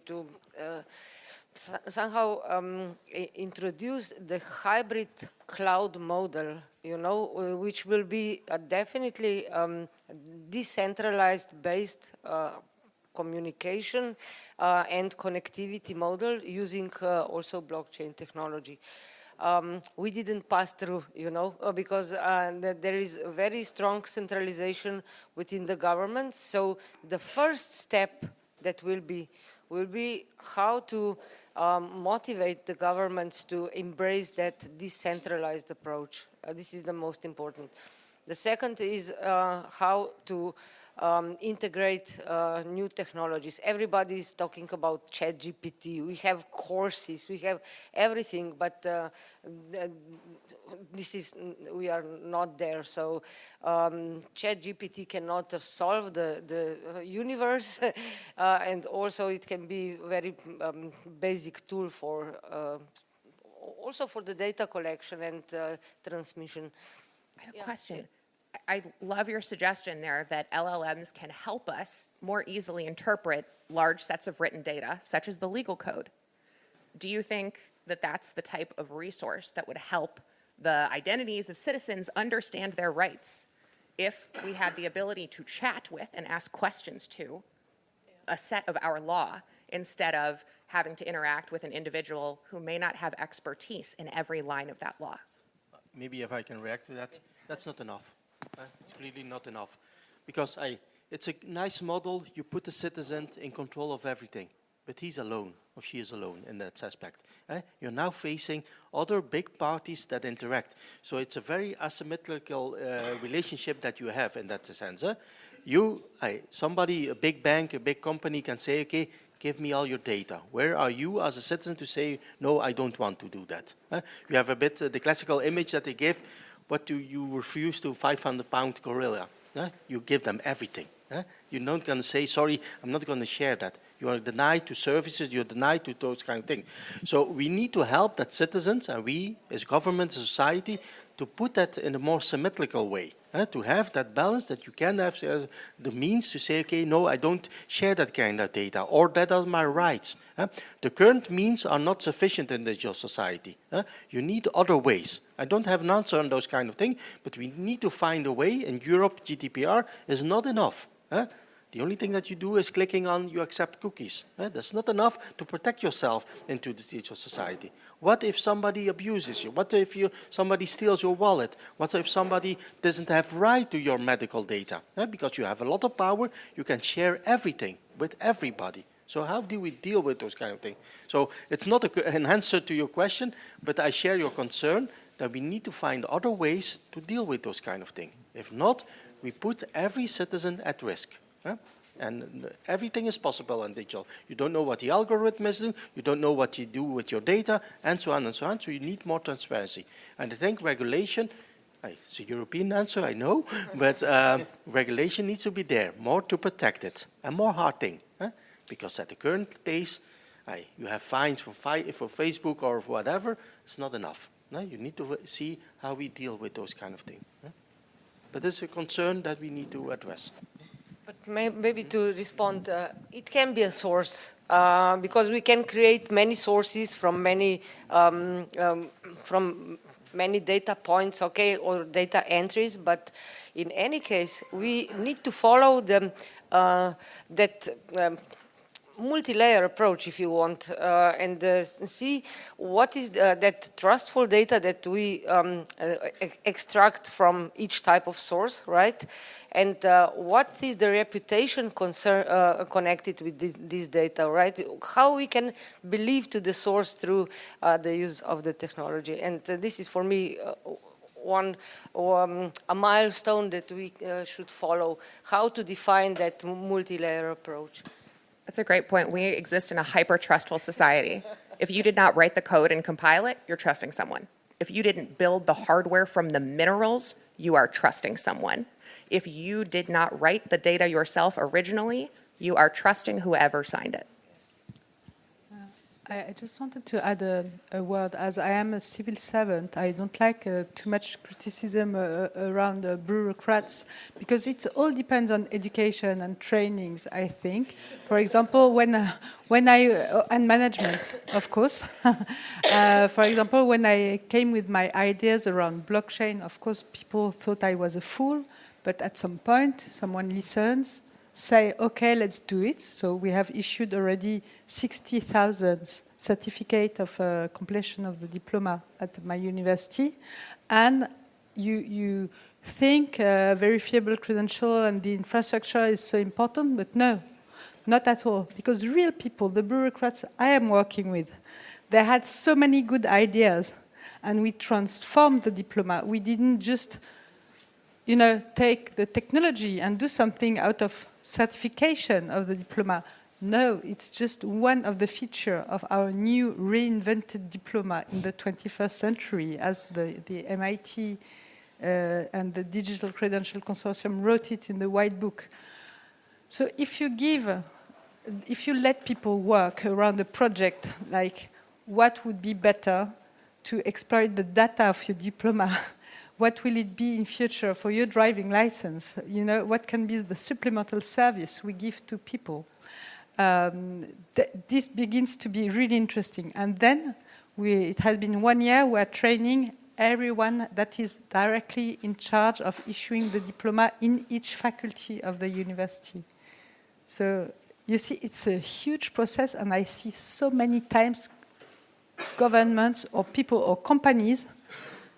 Speaker 4: somehow introduce the hybrid cloud model, which will be definitely decentralized based communication and connectivity model using also blockchain technology. We didn't pass through, because there is a very strong centralization within the government. So the first step that will be how to motivate the governments to embrace that decentralized approach. This is the most important. The second is how to integrate new technologies. Everybody is talking about ChatGPT. We have courses, we have everything, but we are not there. So ChatGPT cannot solve the universe, and also it can be very basic tool for also for the data collection and transmission.
Speaker 6: I have a question. I love your suggestion there that LLMs can help us more easily interpret large sets of written data, such as the legal code. Do you think that that's the type of resource that would help the identities of citizens understand their rights if we had the ability to chat with and ask questions to a set of our law instead of having to interact with an individual who may not have expertise in every line of that law?
Speaker 3: Maybe if I can react to that, that's not enough. It's really not enough. Because it's a nice model, you put the citizen in control of everything, but he's alone, or she is alone in that aspect. You're now facing other big parties that interact. So it's a very asymmetrical relationship that you have in that sense. Somebody, a big bank, a big company can say, okay, give me all your data. Where are you as a citizen to say, no, I don't want to do that? You have a bit the classical image that they give. What do you refuse to 500-pound gorilla? You give them everything. You're not going to say, sorry, I'm not going to share that. You are denied to services, you're denied to those kind of things. So we need to help that citizens, and we as government, as society, to put that in a more symmetrical way. To have that balance that you can have the means to say, okay, no, I don't share that kind of data, or that are my rights. The current means are not sufficient in digital society. You need other ways. I don't have an answer on those kind of things, but we need to find a way. In Europe, GDPR is not enough. The only thing that you do is clicking on you accept cookies. That's not enough to protect yourself into the digital society. What if somebody abuses you? What if somebody steals your wallet? What if somebody doesn't have right to your medical data? Because you have a lot of power, you can share everything with everybody. So how do we deal with those kind of things? So it's not an answer to your question, but I share your concern that we need to find other ways to deal with those kind of things. If not, we put every citizen at risk. And everything is possible in digital. You don't know what the algorithm is doing, you don't know what you do with your data, and so on and so on. So you need more transparency. And I think regulation, it's a European answer, I know, but regulation needs to be there, more to protect it, and more hard thing. Because at the current pace, you have fines for Facebook or whatever, it's not enough. You need to see how we deal with those kind of things. But it's a concern that we need to address.
Speaker 4: But maybe to respond, it can be a source because we can create many sources from many data points, okay, or data entries. But in any case, we need to follow the multi-layer approach, if you want, and see what is that trustful data that we extract from each type of source, right? And what is the reputation connected with this data, right? How we can believe to the source through the use of the technology. And this is for me a milestone that we should follow, how to define that multi-layer approach.
Speaker 6: That's a great point. We exist in a hyper-trustful society. If you did not write the code and compile it, you're trusting someone. If you didn't build the hardware from the minerals, you are trusting someone. If you did not write the data yourself originally, you are trusting whoever signed it.
Speaker 2: I just wanted to add a word. As I am a civil servant, I don't like too much criticism around bureaucrats, because it all depends on education and trainings, I think. For example, and management, of course. For example, when I came with my ideas around blockchain, of course, people thought I was a fool, but at some point, someone listens, say, okay, let's do it. So we have issued already 60,000 certificate of completion of the diploma at my university. And you think verifiable credential and the infrastructure is so important, but no, not at all. Because real people, the bureaucrats I am working with, they had so many good ideas, and we transformed the diploma. We didn't just take the technology and do something out of certification of the diploma. No, it's just one of the features of our new reinvented diploma in the 21st century, as the MIT and the Digital Credential Consortium wrote it in the White Book. So if you let people work around a project, like what would be better to exploit the data of your diploma, what will it be in future for your driving license? What can be the supplemental service we give to people? This begins to be really interesting. And then it has been 1 year we are training everyone that is directly in charge of issuing the diploma in each faculty of the university. So you see, it's a huge process, and I see so many times governments or people or companies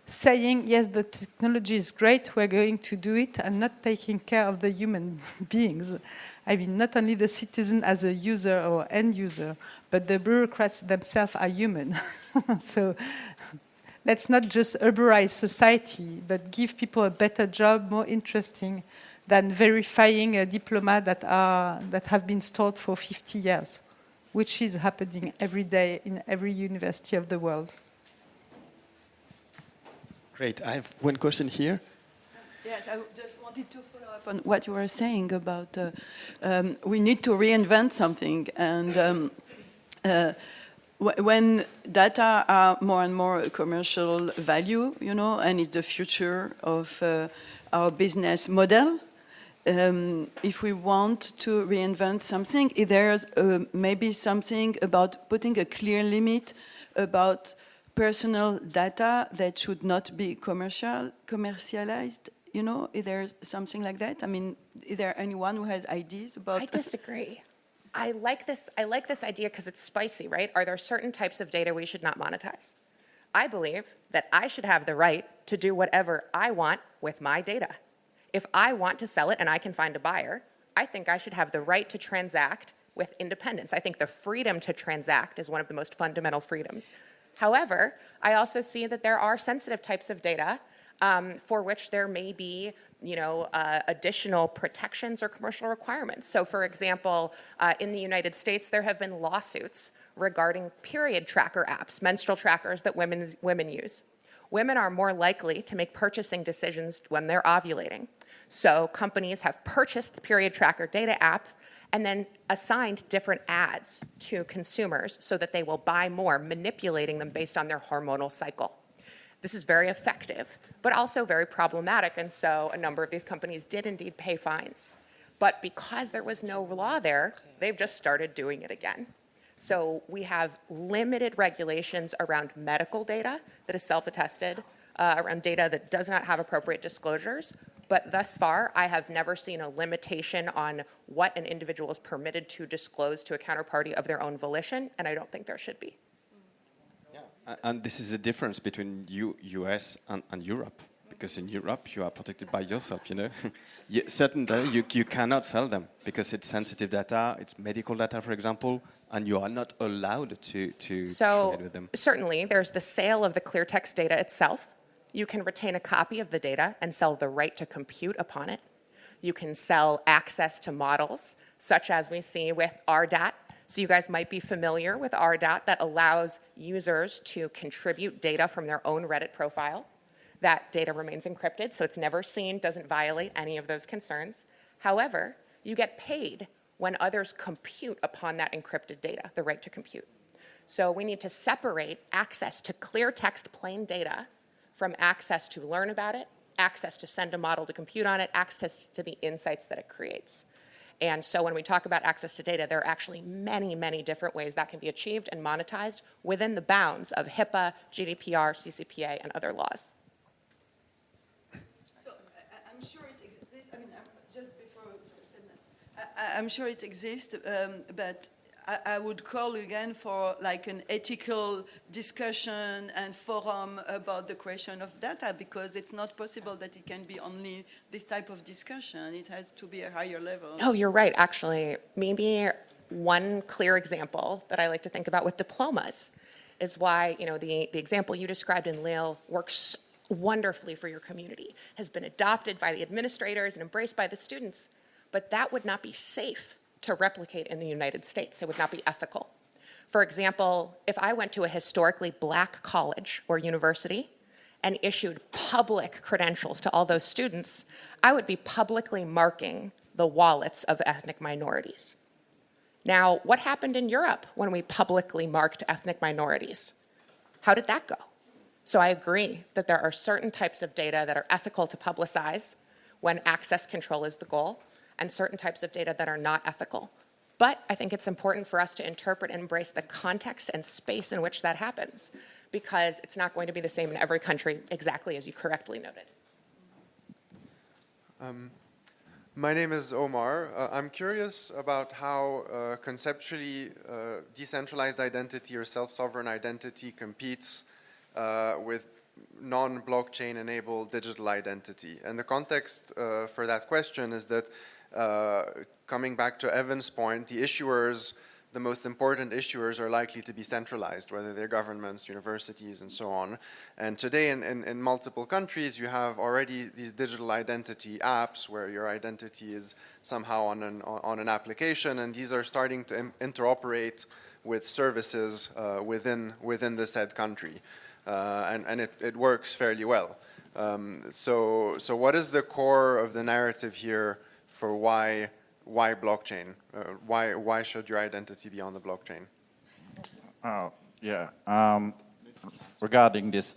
Speaker 2: saying, yes, the technology is great, we're going to do it, and not taking care of the human beings. I mean, not only the citizen as a user or end user, but the bureaucrats themselves are human. So let's not just Uberize society, but give people a better job, more interesting than verifying a diploma that have been stored for 50 years, which is happening every day in every university of the world.
Speaker 1: Great. I have one question here.
Speaker 8: Yes, I just wanted to follow up on what you were saying about we need to reinvent something. And when data are more and more commercial value, and it's the future of our business model, if we want to reinvent something, there's maybe something about putting a clear limit about personal data that should not be commercialized. Is there something like that? I mean, is there anyone who has ideas about?
Speaker 6: I disagree. I like this idea because it's spicy, right? Are there certain types of data we should not monetize? I believe that I should have the right to do whatever I want with my data. If I want to sell it and I can find a buyer, I think I should have the right to transact with independence. I think the freedom to transact is one of the most fundamental freedoms. However, I also see that there are sensitive types of data for which there may be, additional protections or commercial requirements. So, for example, in the United States, there have been lawsuits regarding period tracker apps, menstrual trackers that women use. Women are more likely to make purchasing decisions when they're ovulating. So companies have purchased period tracker data apps and then assigned different ads to consumers so that they will buy more, manipulating them based on their hormonal cycle. This is very effective, but also very problematic, and so a number of these companies did indeed pay fines. But because there was no law there, they've just started doing it again. So we have limited regulations around medical data that is self-attested, around data that does not have appropriate disclosures. But thus far, I have never seen a limitation on what an individual is permitted to disclose to a counterparty of their own volition, and I don't think there should be.
Speaker 1: Yeah. And this is the difference between US and Europe. Because in Europe, you are protected by yourself, you know. Certain data, you cannot sell them because it's sensitive data, it's medical data, for example, and you are not allowed to trade with them.
Speaker 6: Certainly, there's the sale of the clear text data itself. You can retain a copy of the data and sell the right to compute upon it. You can sell access to models, such as we see with RDAT. So you guys might be familiar with RDAT that allows users to contribute data from their own Reddit profile. That data remains encrypted, so it's never seen, doesn't violate any of those concerns. However, you get paid when others compute upon that encrypted data, the right to compute. So we need to separate access to clear text plain data from access to learn about it, access to send a model to compute on it, access to the insights that it creates. And so when we talk about access to data, there are actually many, many different ways that can be achieved and monetized within the bounds of HIPAA, GDPR, CCPA, and other laws.
Speaker 8: I'm sure it exists. I mean, just before I'm sure it exists, but I would call again for like an ethical discussion and forum about the question of data, because it's not possible that it can be only this type of discussion. It has to be a higher level.
Speaker 6: Oh, you're right, actually. Maybe one clear example that I like to think about with diplomas is why, you know, the example you described in Lille works wonderfully for your community, has been adopted by the administrators and embraced by the students, but that would not be safe to replicate in the United States. It would not be ethical. For example, if I went to a historically black college or university and issued public credentials to all those students, I would be publicly marking the wallets of ethnic minorities. Now, what happened in Europe when we publicly marked ethnic minorities? How did that go? So I agree that there are certain types of data that are ethical to publicize when access control is the goal, and certain types of data that are not ethical. But I think it's important for us to interpret and embrace the context and space in which that happens, because it's not going to be the same in every country, exactly as you correctly noted.
Speaker 9: My name is Omar. I'm curious about how conceptually decentralized identity or self-sovereign identity competes with non-blockchain enabled digital identity. And the context for that question is that coming back to Evan's point, the issuers, the most important issuers are likely to be centralized, whether they're governments, universities, and so on. And today in multiple countries, you have already these digital identity apps where your identity is somehow on an application, and these are starting to interoperate with services within the said country. And it works fairly well. So what is the core of the narrative here for why blockchain? Why should your identity be on the blockchain?
Speaker 5: Regarding this,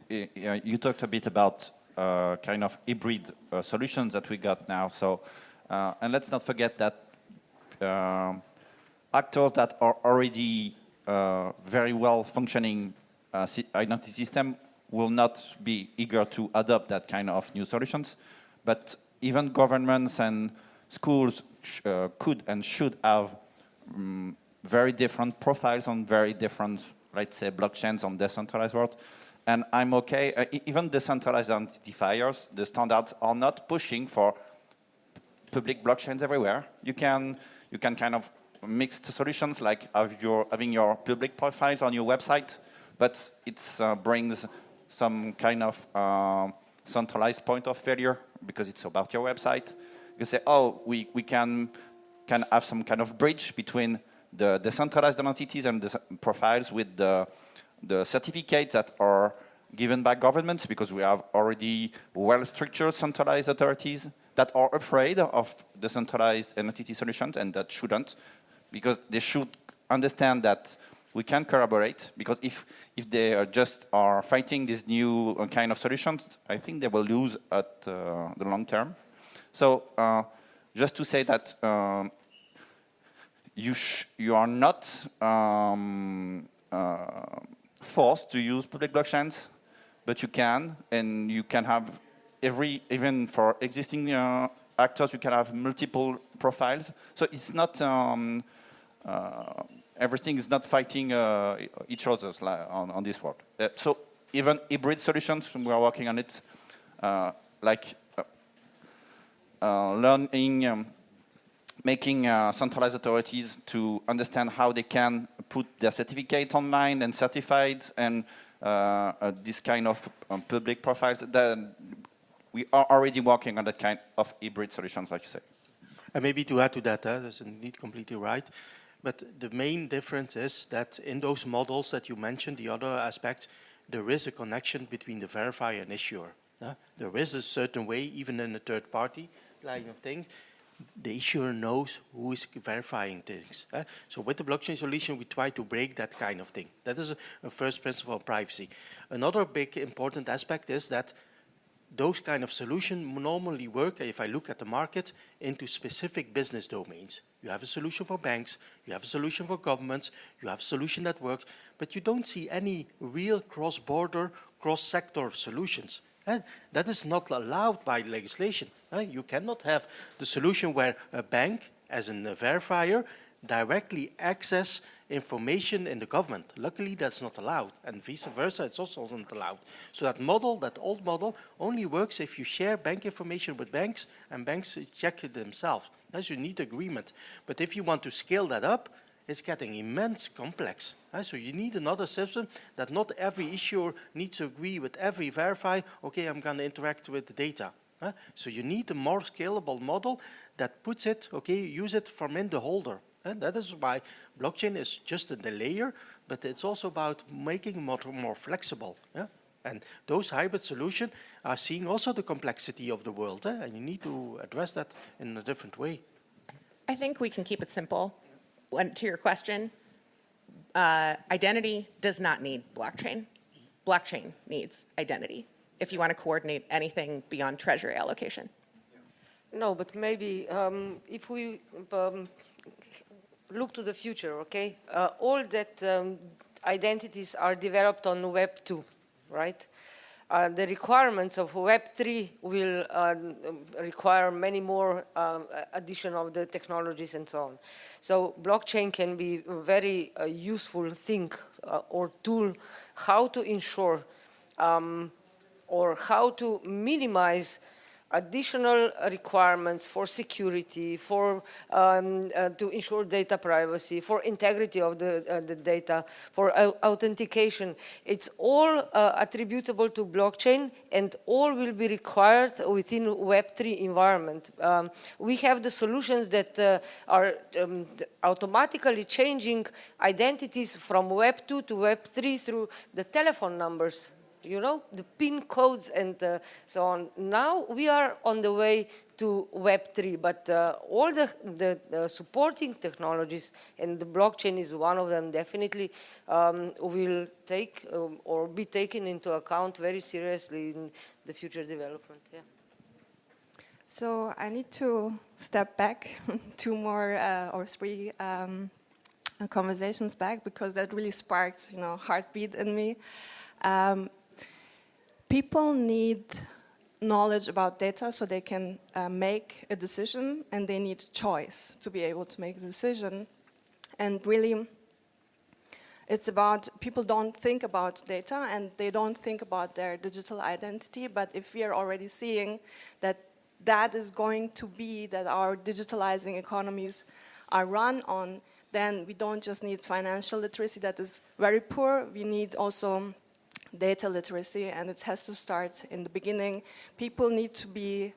Speaker 5: you talked a bit about kind of hybrid solutions that we got now. So, and let's not forget that actors that are already very well functioning identity system will not be eager to adopt that kind of new solutions, but even governments and schools could and should have very different profiles on very different, let's say, blockchains on decentralized world. And I'm okay, even decentralized identifiers, the standards are not pushing for public blockchains everywhere. You can kind of mix the solutions, like having your public profiles on your website, but it brings some kind of centralized point of failure because it's about your website. You say, oh, we can have some kind of bridge between the decentralized entities and the profiles with the certificates that are given by governments, because we have already well-structured centralized authorities that are afraid of decentralized entity solutions, and that shouldn't, because they should understand that we can collaborate, because if they are fighting these new kind of solutions, I think they will lose at the long term. So just to say that you are not forced to use public blockchains, but you can, and you can have even for existing actors, you can have multiple profiles. So it's not everything is not fighting each other on this world. So even hybrid solutions, we are working on it, like learning, making centralized authorities to understand how they can put their certificate online and certified, and this kind of public profiles. We are already working on that kind of hybrid solutions, like you say.
Speaker 3: And maybe to add to that, that's indeed completely right. But the main difference is that in those models that you mentioned, the other aspects, there is a connection between the verifier and issuer. There is a certain way, even in a third-party line of things, the issuer knows who is verifying things. So with the blockchain solution, we try to break that kind of thing. That is a first principle of privacy. Another big important aspect is that those kind of solutions normally work, if I look at the market, into specific business domains. You have a solution for banks, you have a solution for governments, you have a solution that works, but you don't see any real cross-border, cross-sector solutions. That is not allowed by legislation. You cannot have the solution where a bank, as a verifier, directly access information in the government. Luckily, that's not allowed, and vice versa, it's also not allowed. So that model, that old model, only works if you share bank information with banks, and banks check it themselves. As you need agreement. But if you want to scale that up, it's getting immense complex. So you need another system that not every issuer needs to agree with every verifier, okay, I'm going to interact with the data. So you need a more scalable model that puts it, okay, use it from in the holder. And that is why blockchain is just a layer, but it's also about making it more flexible. And those hybrid solutions are seeing also the complexity of the world, and you need to address that in a different way.
Speaker 6: I think we can keep it simple. To your question, identity does not need blockchain. Blockchain needs identity if you want to coordinate anything beyond treasury allocation.
Speaker 4: No, but maybe if we look to the future, okay, all that identities are developed on Web 2, right? The requirements of Web 3 will require many more addition of the technologies and so on. So blockchain can be a very useful thing or tool how to ensure or how to minimize additional requirements for security, for to ensure data privacy, for integrity of the data, for authentication. It's all attributable to blockchain, and all will be required within Web3 environment. We have the solutions that are automatically changing identities from Web2 to Web3 through the telephone numbers. You know, the PIN codes and so on. Now we are on the way to Web3, but all the supporting technologies, and the blockchain is one of them, definitely will take or be taken into account very seriously in the future development. Yeah.
Speaker 10: So I need to step back 2 more or 3 conversations back, because that really sparked, heartbeat in me. People need knowledge about data so they can make a decision, and they need choice to be able to make a decision. And really, it's about, people don't think about data and they don't think about their digital identity, but if we are already seeing that that is going to be, that our digitalizing economies are run on, then we don't just need financial literacy that is very poor, we need also data literacy, and it has to start in the beginning. People need to be,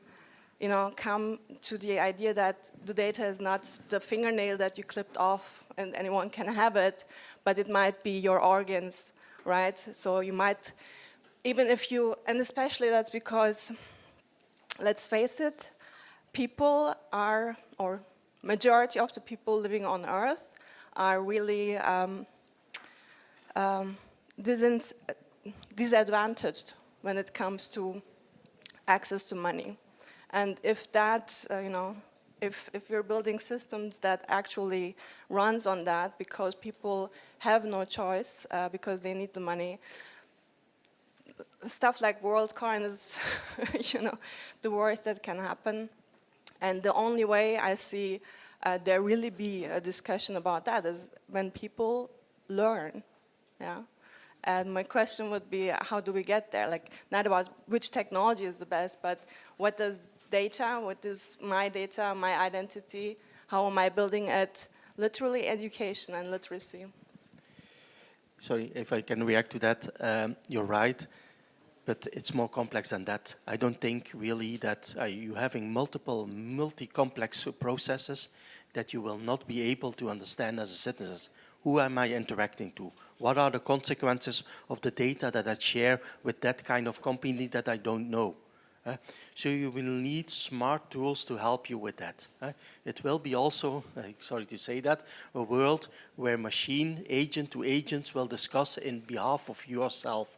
Speaker 10: come to the idea that the data is not the fingernail that you clipped off and anyone can have it, but it might be your organs, right? So you might, even if you, and especially that's because, let's face it, people are, or majority of the people living on Earth are really disadvantaged when it comes to access to money. And if that, if we're building systems that actually runs on that because people have no choice because they need the money, stuff like WorldCoin is, the worst that can happen. And the only way I see there really be a discussion about that is when people learn, yeah. And my question would be, how do we get there? Like, not about which technology is the best, but what does data, what is my data, my identity, how am I building it? Literally education and literacy.
Speaker 3: Sorry, if I can react to that, you're right, but it's more complex than that. I don't think really that you having multiple multi-complex processes that you will not be able to understand as a citizen. Who am I interacting to? What are the consequences of the data that I share with that kind of company that I don't know? So you will need smart tools to help you with that. It will be also, sorry to say that, a world where machine agent to agents will discuss in behalf of yourself.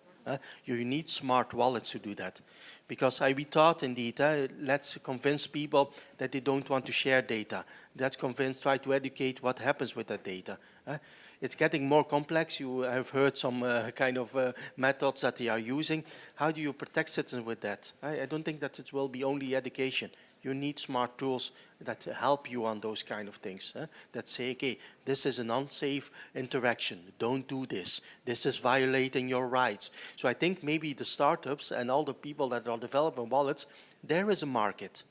Speaker 3: You need smart wallets to do that. Because we thought indeed, let's convince people that they don't want to share data. Let's try to educate what happens with that data. It's getting more complex. You have heard some kind of methods that they are using. How do you protect citizens with that? I don't think that it will be only education. You need smart tools that help you on those kind of things. That say, okay, this is an unsafe interaction. Don't do this. This is violating your rights. So I think maybe the startups and all the people that are developing wallets, there is a market.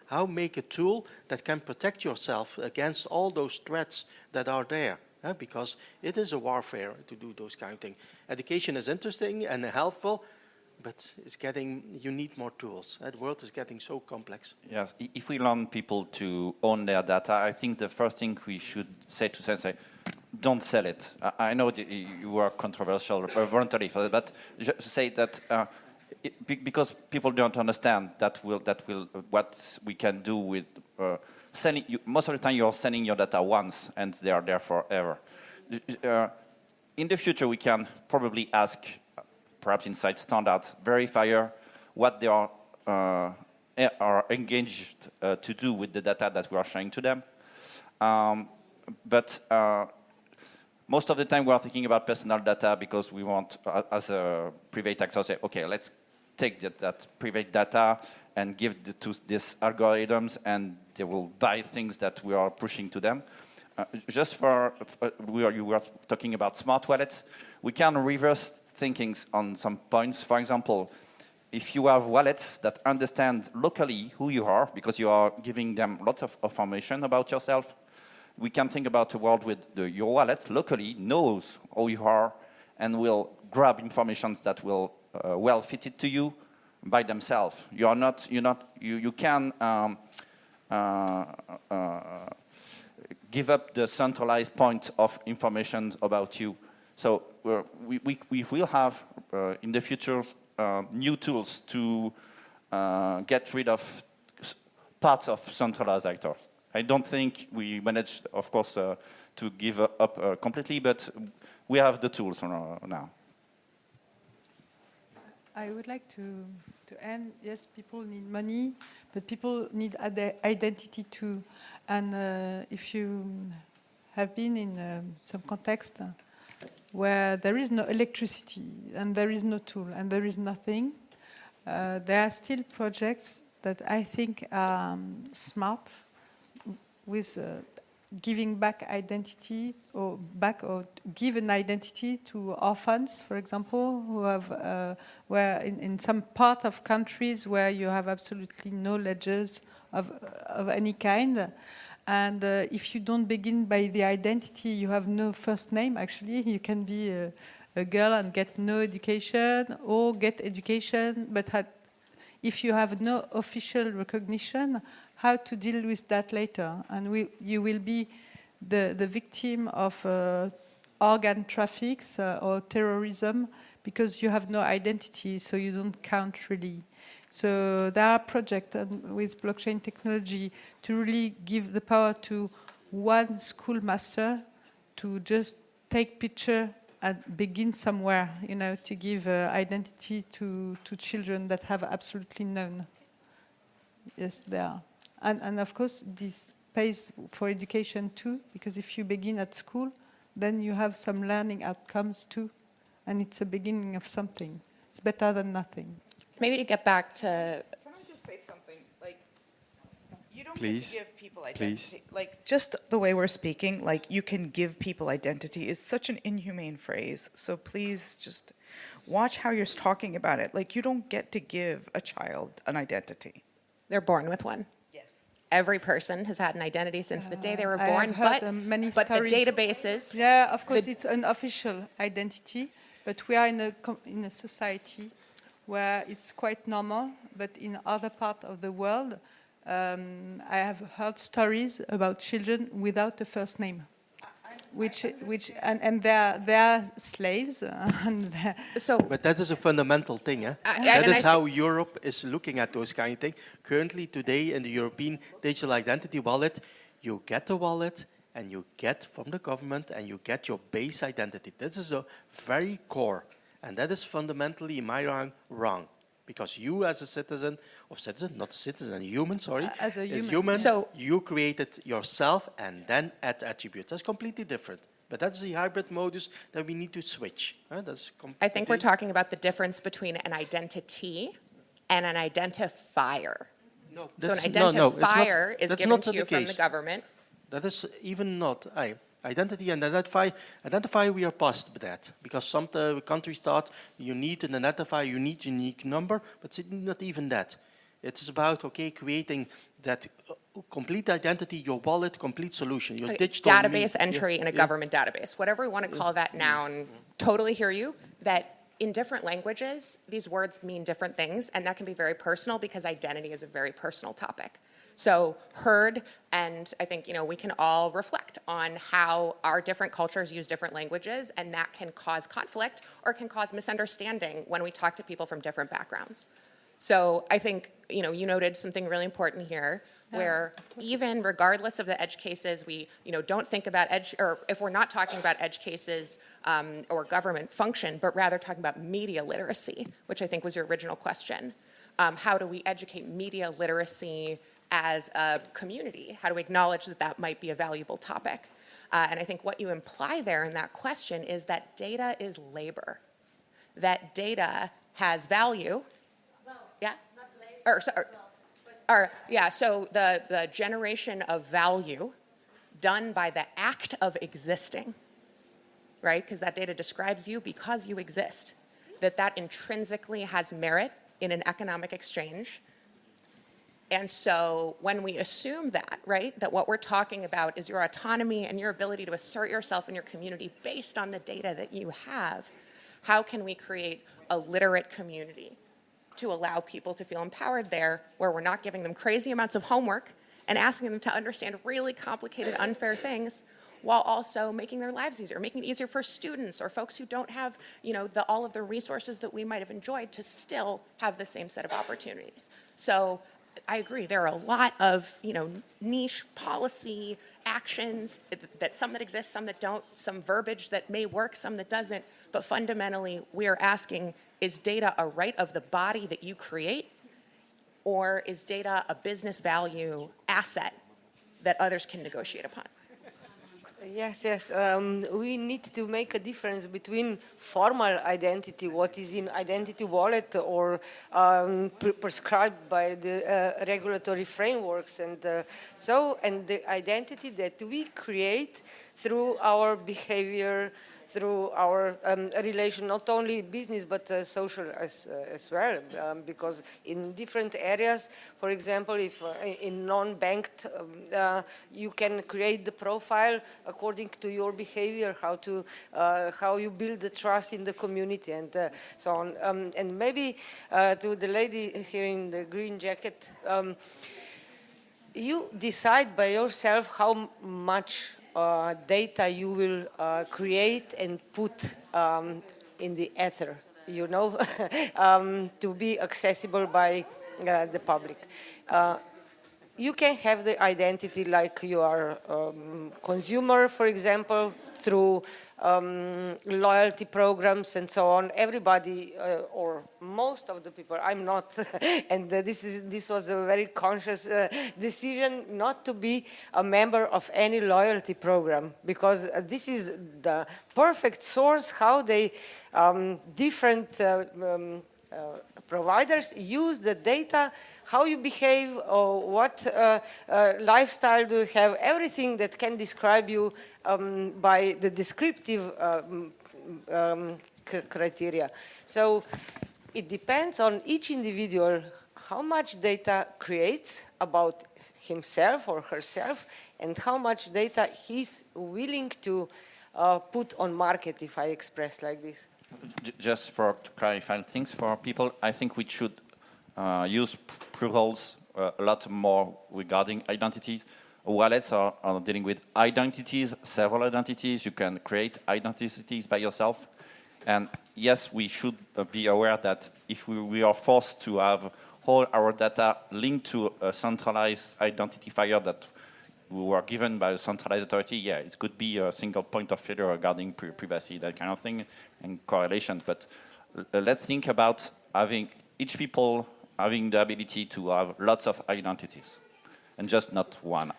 Speaker 3: How make a tool that can protect yourself against all those threats that are there? Because it is a warfare to do those kind of things. Education is interesting and helpful, but you need more tools. The world is getting so complex.
Speaker 5: Yes, if we want people to own their data, I think the first thing we should say to say, don't sell it. I know you are controversial voluntarily for that, but just say that because people don't understand that will what we can do with selling. Most of the time, you're selling your data once, and they are there forever. In the future, we can probably ask, perhaps inside standards, verifier what they are engaged to do with the data that we are showing to them. But most of the time, we are thinking about personal data because we want, as a private actor, say, okay, let's take that private data and give it to these algorithms, and they will buy things that we are pushing to them. You were talking about smart wallets. We can reverse thinking on some points. For example, if you have wallets that understand locally who you are, because you are giving them lots of information about yourself, we can think about a world with your wallet locally knows who you are and will grab information that will well fit it to you by themselves. You can give up the centralized point of information about you. So we will have in the future new tools to get rid of parts of centralized actors. I don't think we managed, of course, to give up completely, but we have the tools now.
Speaker 2: I would like to end. Yes, people need money, but people need identity too. And if you have been in some context where there is no electricity and there is no tool and there is nothing, there are still projects that I think are smart with giving back identity or give an identity to orphans, for example, who have where in some part of countries where you have absolutely no ledgers of any kind, and if you don't begin by the identity, you have no first name. Actually, you can be a girl and get no education, or get education, but if you have no official recognition, how to deal with that later? And you will be the victim of organ traffics or terrorism because you have no identity, so you don't count really. So there are projects with blockchain technology to really give the power to one schoolmaster to just take picture and begin somewhere, to give identity to children that have absolutely none. Yes, there are. And of course, this pays for education too, because if you begin at school, then you have some learning outcomes too, and it's a beginning of something. It's better than nothing.
Speaker 6: Maybe to get back to...
Speaker 7: Can I just say something? Like, you don't
Speaker 1: Please.
Speaker 7: get to give people
Speaker 1: Please.
Speaker 7: identity. Like, just the way we're speaking, like, you can give people identity is such an inhumane phrase. So please just watch how you're talking about it. Like, you don't get to give a child an identity.
Speaker 6: They're born with one.
Speaker 7: Yes.
Speaker 6: Every person has had an identity since the day they were
Speaker 2: I
Speaker 6: born,
Speaker 2: have heard, many
Speaker 6: but the
Speaker 2: stories.
Speaker 6: databases...
Speaker 2: Yeah, of course, it's an official identity, but we are in a society where it's quite normal, but in other parts of the world, I have heard stories about children without a first name, and they're slaves. And
Speaker 3: But that is a fundamental thing, eh? That is how Europe is looking at those kind of things. Currently, today, in the European Digital Identity Wallet, you get a wallet, and you get from the government, and you get your base identity. This is a very core, and that is fundamentally, in my mind, wrong. Because you, as a citizen, not a citizen, a human, sorry.
Speaker 2: As a human.
Speaker 6: So
Speaker 3: you created yourself and then add attributes. That's completely different. But that's the hybrid modus that we need to switch. That's
Speaker 6: I think we're talking about the difference between an identity and an identifier.
Speaker 3: No,
Speaker 6: So an
Speaker 3: that's- no, no, it's not-
Speaker 6: identifier is
Speaker 3: that's
Speaker 6: given
Speaker 3: not
Speaker 6: to
Speaker 3: the
Speaker 6: you from the
Speaker 3: case.
Speaker 6: government.
Speaker 3: That is even not. Identity and identify, we are past that. Because some countries thought you need an identifier, you need a unique number, but it's not even that. It's about, creating that complete identity, your wallet, complete solution, your digital...
Speaker 6: Database entry in a government database, whatever we want to call that now, and totally hear you, that in different languages, these words mean different things, and that can be very personal because identity is a very personal topic. So heard, and I think we can all reflect on how our different cultures use different languages, and that can cause conflict or can cause misunderstanding when we talk to people from different backgrounds. So I think you noted something really important here, where even regardless of the edge cases, we don't think about edge, or if we're not talking about edge cases or government function, but rather talking about media literacy, which I think was your original question. How do we educate media literacy as a community? How do we acknowledge that that might be a valuable topic? And I think what you imply there in that question is that data is labor, that data has value. Yeah? Not labor. So the generation of value done by the act of existing, right? Because that data describes you because you exist, that intrinsically has merit in an economic exchange. And so when we assume that, right, that what we're talking about is your autonomy and your ability to assert yourself in your community based on the data that you have, how can we create a literate community to allow people to feel empowered there, where we're not giving them crazy amounts of homework and asking them to understand really complicated, unfair things, while also making their lives easier, making it easier for students or folks who don't have, all of the resources that we might have enjoyed to still have the same set of opportunities. So I agree, there are a lot of, niche policy actions, that some that exist, some that don't, some verbiage that may work, some that doesn't, but fundamentally we are asking, is data a right of the body that you create, or is data a business value asset that others can negotiate upon?
Speaker 4: Yes. We need to make a difference between formal identity, what is in identity wallet or prescribed by the regulatory frameworks, and the identity that we create through our behavior, through our relation, not only business but social as well, because in different areas, for example, if in non-banked, you can create the profile according to your behavior, how you build the trust in the community, and so on. And maybe to the lady here in the green jacket, you decide by yourself how much data you will create and put in the ether, to be accessible by the public. you can have the identity like you are consumer, for example, through loyalty programs and so on. Everybody, or most of the people, I'm not, and this was a very conscious decision not to be a member of any loyalty program, because this is the perfect source how they different providers use the data, how you behave, or what lifestyle do you have, everything that can describe you by the descriptive criteria. So it depends on each individual how much data creates about himself or herself and how much data he's willing to put on market, if I express like this.
Speaker 5: Just to clarify things for people, I think we should use plurals a lot more regarding identities. Wallets are dealing with identities, several identities. You can create identities by yourself. And yes, we should be aware that if we are forced to have all our data linked to a centralized identifier that we were given by a centralized authority, yeah, it could be a single point of failure regarding privacy, that kind of thing, and correlations. But let's think about having each people having the ability to have lots of identities, and just not one.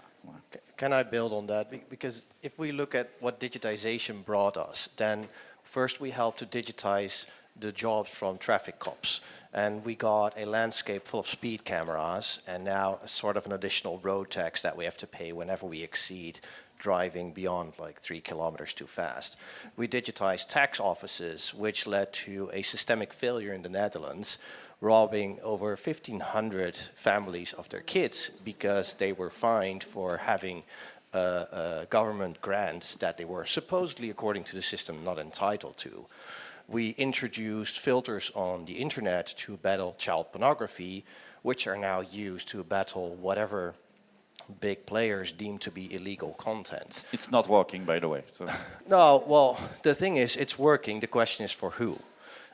Speaker 11: Can I build on that? Because if we look at what digitization brought us, then first we helped to digitize the jobs from traffic cops. And we got a landscape full of speed cameras and now sort of an additional road tax that we have to pay whenever we exceed driving beyond like 3 kilometers too fast. We digitized tax offices, which led to a systemic failure in the Netherlands, robbing over 1,500 families of their kids because they were fined for having government grants that they were supposedly, according to the system, not entitled to. We introduced filters on the internet to battle child pornography, which are now used to battle whatever big players deem to be illegal content.
Speaker 5: It's not working, by the way. So.
Speaker 11: No, well, the thing is, it's working. The question is for who?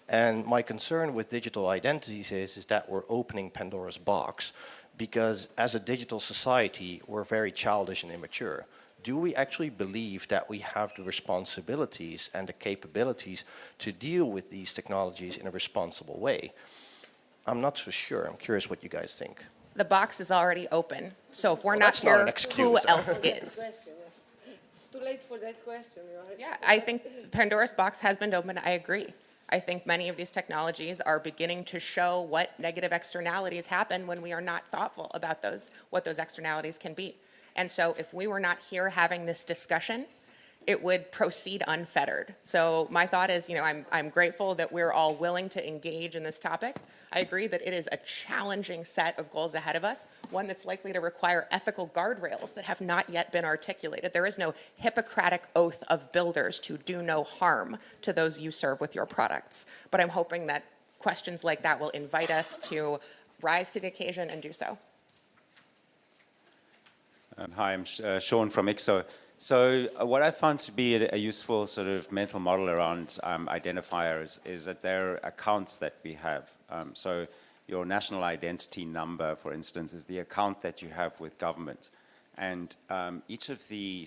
Speaker 11: And my concern with digital identities is that we're opening Pandora's box, because as a digital society, we're very childish and immature. Do we actually believe that we have the responsibilities and the capabilities to deal with these technologies in a responsible way? I'm not so sure. I'm curious what you guys think.
Speaker 6: The box is already open. So if we're not here, who else is?
Speaker 4: Too late for that question, right?
Speaker 6: Yeah, I think Pandora's box has been opened. I agree. I think many of these technologies are beginning to show what negative externalities happen when we are not thoughtful about what those externalities can be. And so if we were not here having this discussion, it would proceed unfettered. So my thought is, I'm grateful that we're all willing to engage in this topic. I agree that it is a challenging set of goals ahead of us, one that's likely to require ethical guardrails that have not yet been articulated. There is no Hippocratic oath of builders to do no harm to those you serve with your products. But I'm hoping that questions like that will invite us to rise to the occasion and do so.
Speaker 12: Hi, I'm Sean from ICSO. So what I found to be a useful sort of mental model around identifiers is that there are accounts that we have. So your national identity number, for instance, is the account that you have with government. And each of the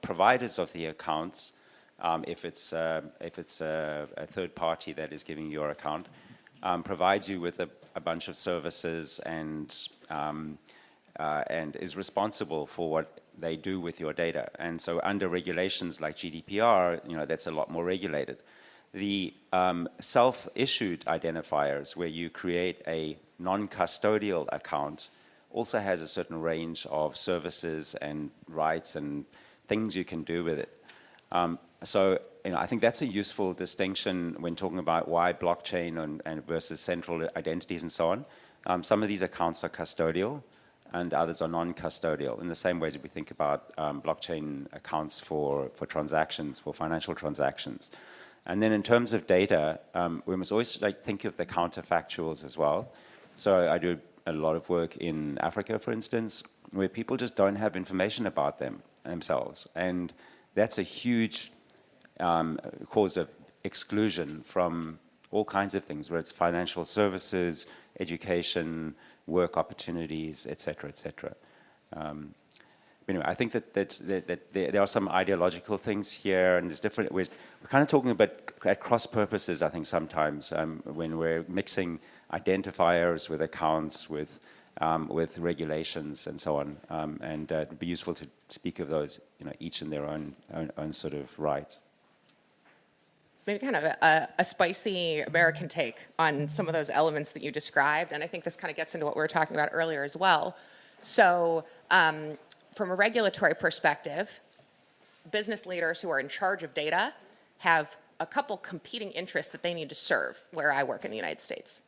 Speaker 12: providers of the accounts, if it's a third party that is giving your account, provides you with a bunch of services and is responsible for what they do with your data. And so under regulations like GDPR, that's a lot more regulated. The self-issued identifiers, where you create a non-custodial account, also has a certain range of services and rights and things you can do with it. So I think that's a useful distinction when talking about why blockchain and versus central identities and so on. Some of these accounts are custodial, and others are non-custodial, in the same ways that we think about blockchain accounts for transactions, for financial transactions. And then in terms of data, we must always think of the counterfactuals as well. So I do a lot of work in Africa, for instance, where people just don't have information about themselves. And that's a huge cause of exclusion from all kinds of things, whether it's financial services, education, work opportunities, etc., etc. Anyway, I think that there are some ideological things here, and there's different. We're kind of talking about at cross purposes. I think sometimes when we're mixing identifiers with accounts, with regulations and so on, and it would be useful to speak of those, each in their own sort of right.
Speaker 6: Maybe kind of a spicy American take on some of those elements that you described, and I think this kind of gets into what we were talking about earlier as well. So from a regulatory perspective, business leaders who are in charge of data have a couple competing interests that they need to serve where I work in the United States.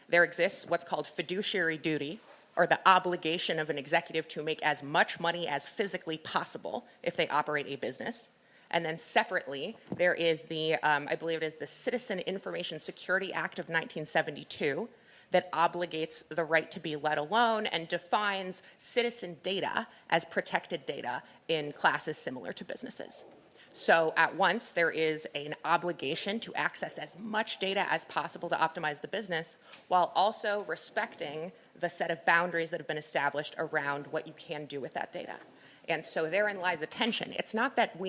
Speaker 6: There exists what's called fiduciary duty, or the obligation of an executive to make as much money as physically possible if they operate a business. And then separately, there is the, I believe it is the Citizen Information Security Act of 1972 that obligates the right to be let alone and defines citizen data as protected data in classes similar to businesses. So at once, there is an obligation to access as much data as possible to optimize the business, while also respecting the set of boundaries that have been established around what you can do with that data. And so therein lies a tension. It's not that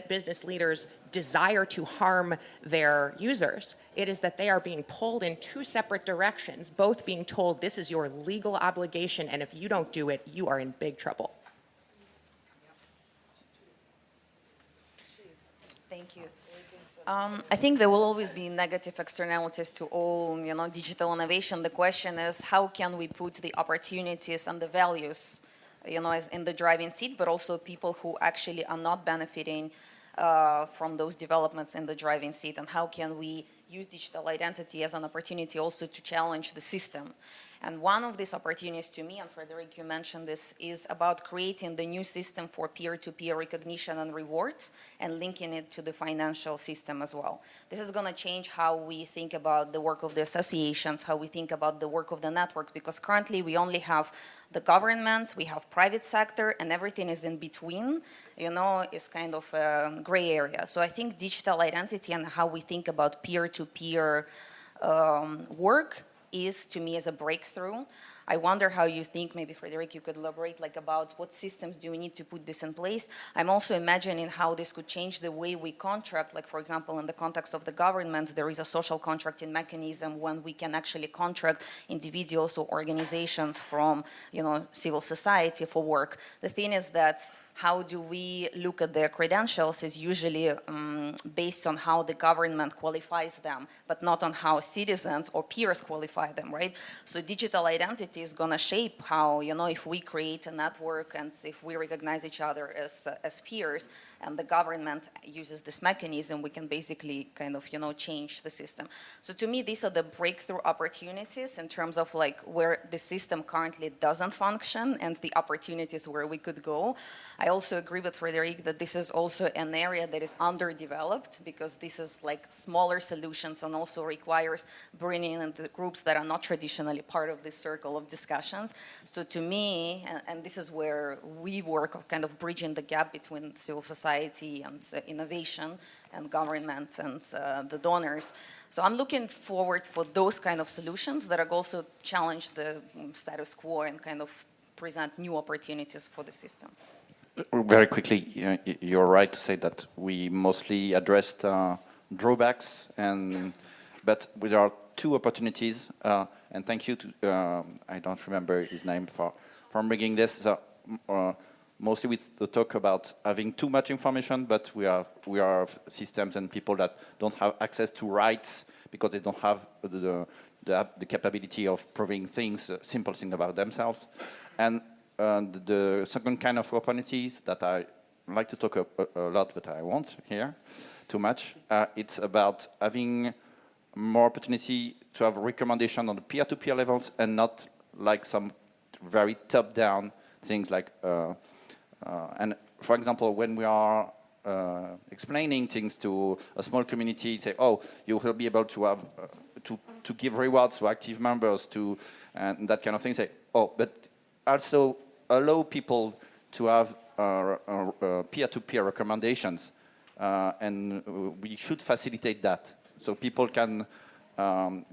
Speaker 6: business leaders desire to harm their users. It is that they are being pulled in two separate directions, both being told this is your legal obligation, and if you don't do it, you are in big trouble.
Speaker 13: Thank you. I think there will always be negative externalities to all, digital innovation. The question is, how can we put the opportunities and the values, as in the driving seat, but also people who actually are not benefiting from those developments in the driving seat, and how can we use digital identity as an opportunity also to challenge the system. And one of these opportunities to me, and Frédéric, you mentioned this, is about creating the new system for peer-to-peer recognition and rewards and linking it to the financial system as well. This is going to change how we think about the work of the associations, how we think about the work of the networks, because currently we only have the government, we have private sector, and everything is in between, is kind of a gray area. So I think digital identity and how we think about peer-to-peer work is, to me, as a breakthrough. I wonder how you think, maybe Frédéric, you could elaborate about what systems do we need to put this in place. I'm also imagining how this could change the way we contract. Like, for example, in the context of the government, there is a social contracting mechanism when we can actually contract individuals or organizations from, civil society for work. The thing is that how do we look at their credentials is usually based on how the government qualifies them, but not on how citizens or peers qualify them, right? So digital identity is going to shape how, if we create a network and if we recognize each other as peers, and the government uses this mechanism, we can basically kind of, change the system. So to me, these are the breakthrough opportunities in terms of where the system currently doesn't function and the opportunities where we could go. I also agree with Frédéric that this is also an area that is underdeveloped because this is smaller solutions and also requires bringing in the groups that are not traditionally part of this circle of discussions. So to me, and this is where we work of kind of bridging the gap between civil society and innovation and government and the donors. So I'm looking forward for those kind of solutions that are also challenge the status quo and kind of present new opportunities for the system.
Speaker 5: Very quickly, you're right to say that we mostly addressed drawbacks, but there are two opportunities, and thank you to, I don't remember his name, for bringing this. Mostly we talk about having too much information, but we are systems and people that don't have access to rights because they don't have the capability of proving things, simple things about themselves. And the second kind of opportunities that I like to talk a lot, but I won't here too much, it's about having more opportunity to have recommendation on the peer-to-peer levels and not like some very top-down things like, and for example, when we are explaining things to a small community, say, oh, you will be able to have, to give rewards to active members, and that kind of thing, say, oh, but also allow people to have peer-to-peer recommendations, and we should facilitate that so people can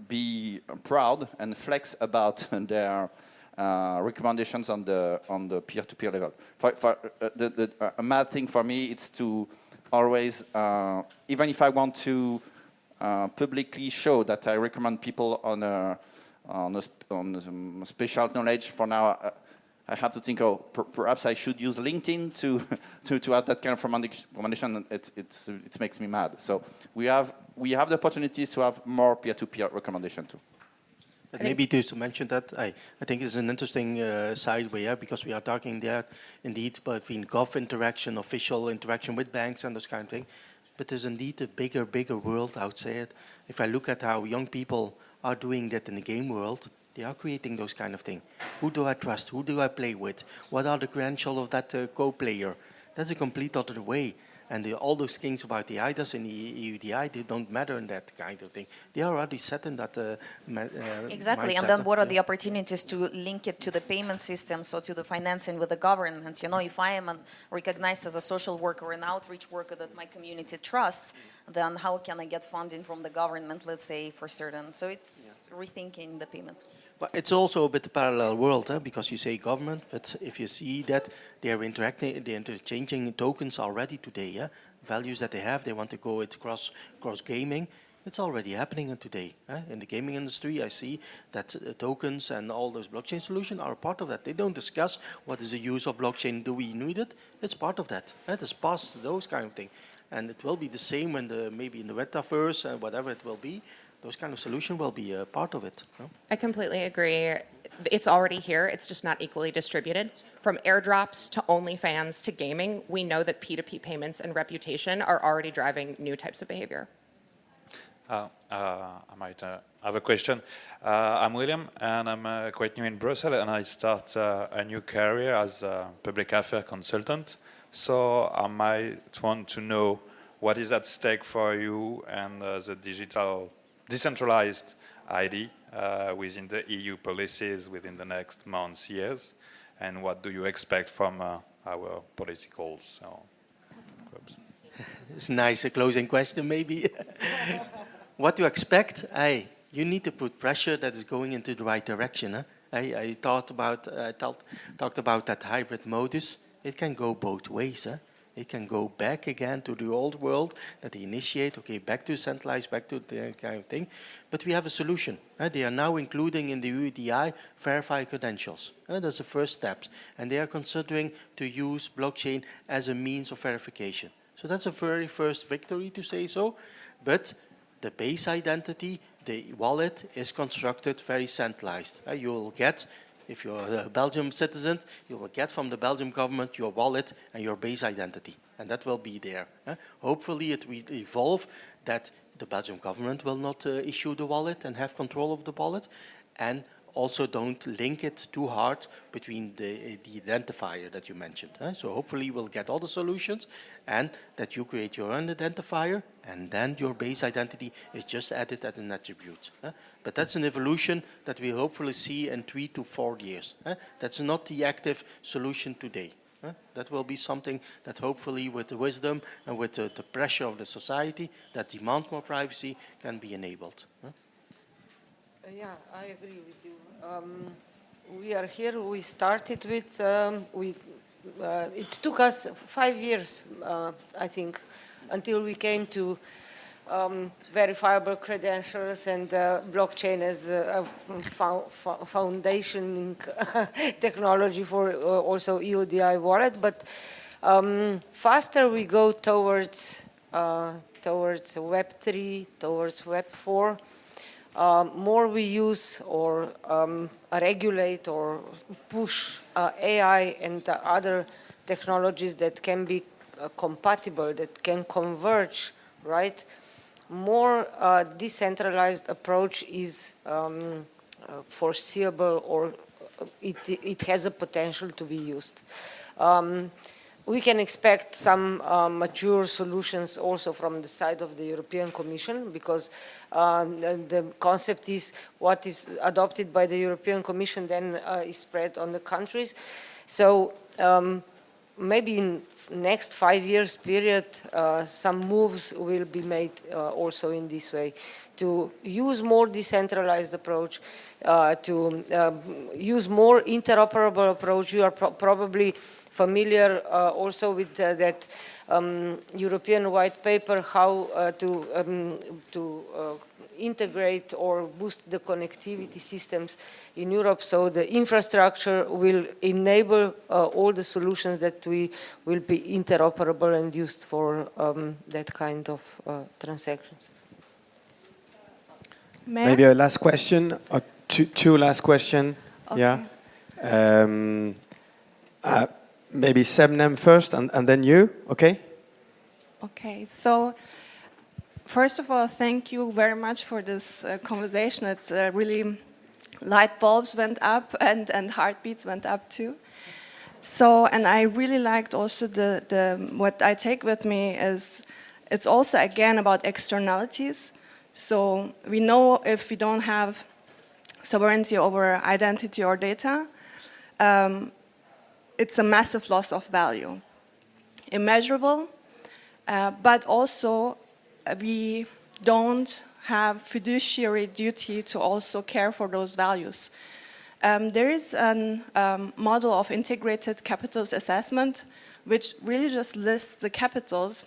Speaker 5: be proud and flex about their recommendations on the peer-to-peer level. A mad thing for me, it's to always, even if I want to publicly show that I recommend people on special knowledge, for now, I have to think, perhaps I should use LinkedIn to have that kind of recommendation. It makes me mad. So we have the opportunities to have more peer-to-peer recommendation too.
Speaker 3: Maybe to mention that, I think it's an interesting sideway, because we are talking there indeed between gov interaction, official interaction with banks and those kind of thing. But there's indeed a bigger world outside. If I look at how young people are doing that in the game world, they are creating those kind of things. Who do I trust? Who do I play with? What are the credentials of that co-player? That's a complete other way. And all those things about the IDAS and the EUDI, they don't matter in that kind of thing. They are already set in that
Speaker 13: Exactly,
Speaker 3: mindset.
Speaker 13: and then what are the opportunities to link it to the payment systems or to the financing with the government? You know, if I am recognized as a social worker, an outreach worker that my community trusts, then how can I get funding from the government, let's say, for certain? So it's rethinking the payments.
Speaker 3: But it's also a bit a parallel world, because you say government, but if you see that they're interchanging tokens already today, values that they have, they want to go it cross gaming. It's already happening today. In the gaming industry, I see that tokens and all those blockchain solutions are a part of that. They don't discuss what is the use of blockchain, do we need it? It's part of that. It's past those kind of things. And it will be the same when maybe in the metaverse and whatever it will be. Those kind of solution will be a part of it. No?
Speaker 6: I completely agree. It's already here. It's just not equally distributed. From airdrops to OnlyFans to gaming, we know that P2P payments and reputation are already driving new types of behavior.
Speaker 14: I might have a question. I'm William, and I'm quite new in Brussels, and I start a new career as a public affairs consultant. So I might want to know what is at stake for you and the decentralized ID within the EU policies within the next months, years, and what do you expect from our political groups?
Speaker 3: It's a nice closing question, maybe. What to expect? You need to put pressure that is going into the right direction. I talked about that hybrid modus. It can go both ways. It can go back again to the old world that they initiate, back to centralized, back to the kind of thing. But we have a solution. They are now including in the EUDI verified credentials. That's the first step. And they are considering to use blockchain as a means of verification. So that's a very first victory, to say so. But the base identity, the wallet, is constructed very centralized. You will get, if you're a Belgian citizen, you will get from the Belgian government your wallet and your base identity. And that will be there. Hopefully it will evolve that the Belgian government will not issue the wallet and have control of the wallet. And also don't link it too hard between the identifier that you mentioned. So hopefully we'll get all the solutions and that you create your own identifier and then your base identity is just added as an attribute. But that's an evolution that we hopefully see in 3 to 4 years. That's not the active solution today. That will be something that hopefully with the wisdom and with the pressure of the society that demands more privacy can be enabled.
Speaker 4: Yeah, I agree with you. We are here. We started with, it took us 5 years, I think, until we came to verifiable credentials and blockchain as a foundation technology for also EUDI wallet. But faster we go towards Web3, towards Web4, more we use or regulate or push AI and other technologies that can be compatible, that can converge, right? More decentralized approach is foreseeable, or it has a potential to be used. We can expect some mature solutions also from the side of the European Commission, because the concept is what is adopted by the European Commission then is spread on the countries. So maybe in next 5 years period, some moves will be made also in this way, to use more decentralized approach, to use more interoperable approach. You are probably familiar also with that European white paper, how to integrate or boost the connectivity systems in Europe. So the infrastructure will enable all the solutions that we will be interoperable and used for that kind of transactions.
Speaker 1: Maybe a last question, or two last questions.
Speaker 10: Okay.
Speaker 1: Yeah. Maybe Sebnem first, and then you. Okay.
Speaker 10: Okay. So, first of all, thank you very much for this conversation. It's really light bulbs went up and heartbeats went up too. So, and I really liked also what I take with me is it's also again about externalities. So we know if we don't have sovereignty over identity or data, it's a massive loss of value. Immeasurable, but also we don't have fiduciary duty to also care for those values. There is a model of integrated capitals assessment, which really just lists the capitals,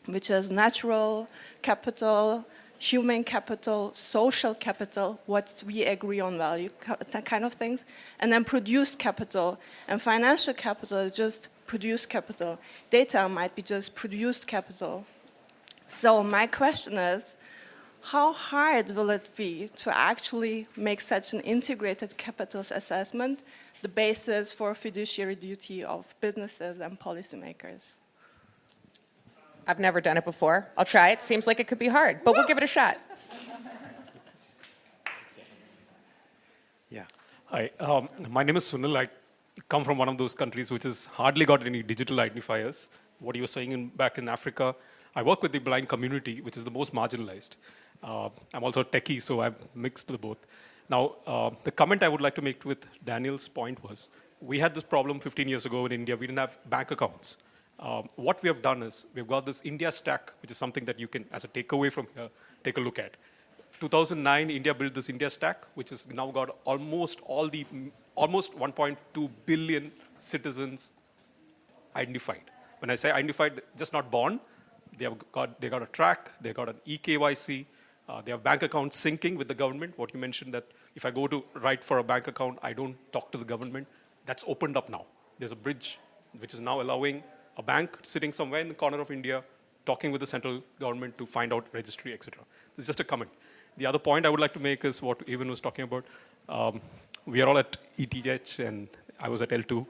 Speaker 10: which is natural capital, human capital, social capital, what we agree on value, that kind of things, and then produced capital. And financial capital is just produced capital. Data might be just produced capital. So my question is, how hard will it be to actually make such an integrated capitals assessment the basis for fiduciary duty of businesses and policymakers?
Speaker 6: I've never done it before. I'll try it. Seems like it could be hard, but we'll give it a shot.
Speaker 1: Yeah.
Speaker 15: Hi, my name is Sunil. I come from one of those countries which has hardly got any digital identifiers. What you were saying back in Africa, I work with the blind community, which is the most marginalized. I'm also a techie, so I've mixed the both. Now, the comment I would like to make with Daniel's point was, we had this problem 15 years ago in India. We didn't have bank accounts. What we have done is, we've got this India stack, which is something that you can, as a takeaway from here, take a look at. 2009, India built this India stack, which has now got almost 1.2 billion citizens identified. When I say identified, just not born. They got a track, they got an eKYC, they have bank account syncing with the government. What you mentioned that if I go to write for a bank account, I don't talk to the government. That's opened up now. There's a bridge which is now allowing a bank sitting somewhere in the corner of India, talking with the central government to find out registry, etc. This is just a comment. The other point I would like to make is what Evin was talking about. We are all at ETH and I was at L2.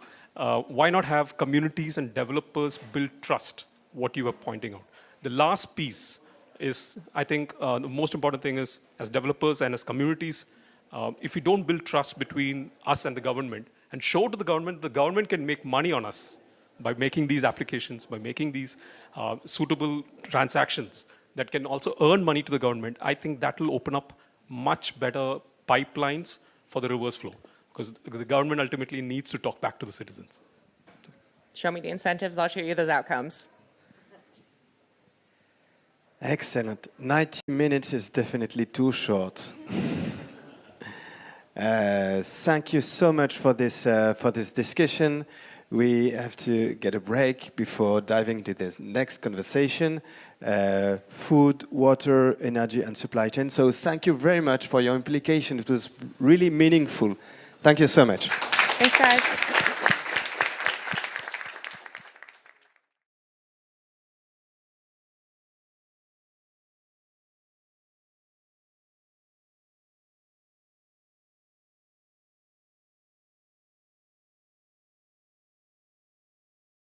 Speaker 15: Why not have communities and developers build trust, what you were pointing out? The last piece is, I think, the most important thing is, as developers and as communities, if we don't build trust between us and the government and show to the government can make money on us by making these applications, by making these suitable transactions that can also earn money to the government, I think that will open up much better pipelines for the reverse flow, because the government ultimately needs to talk back to the citizens.
Speaker 6: Show me the incentives, I'll show you those outcomes.
Speaker 1: Excellent. 90 minutes is definitely too short. Thank you so much for this discussion. We have to get a break before diving into this next conversation. Food, water, energy, and supply chain. So thank you very much for your implication. It was really meaningful. Thank you so much.
Speaker 6: Thanks, guys.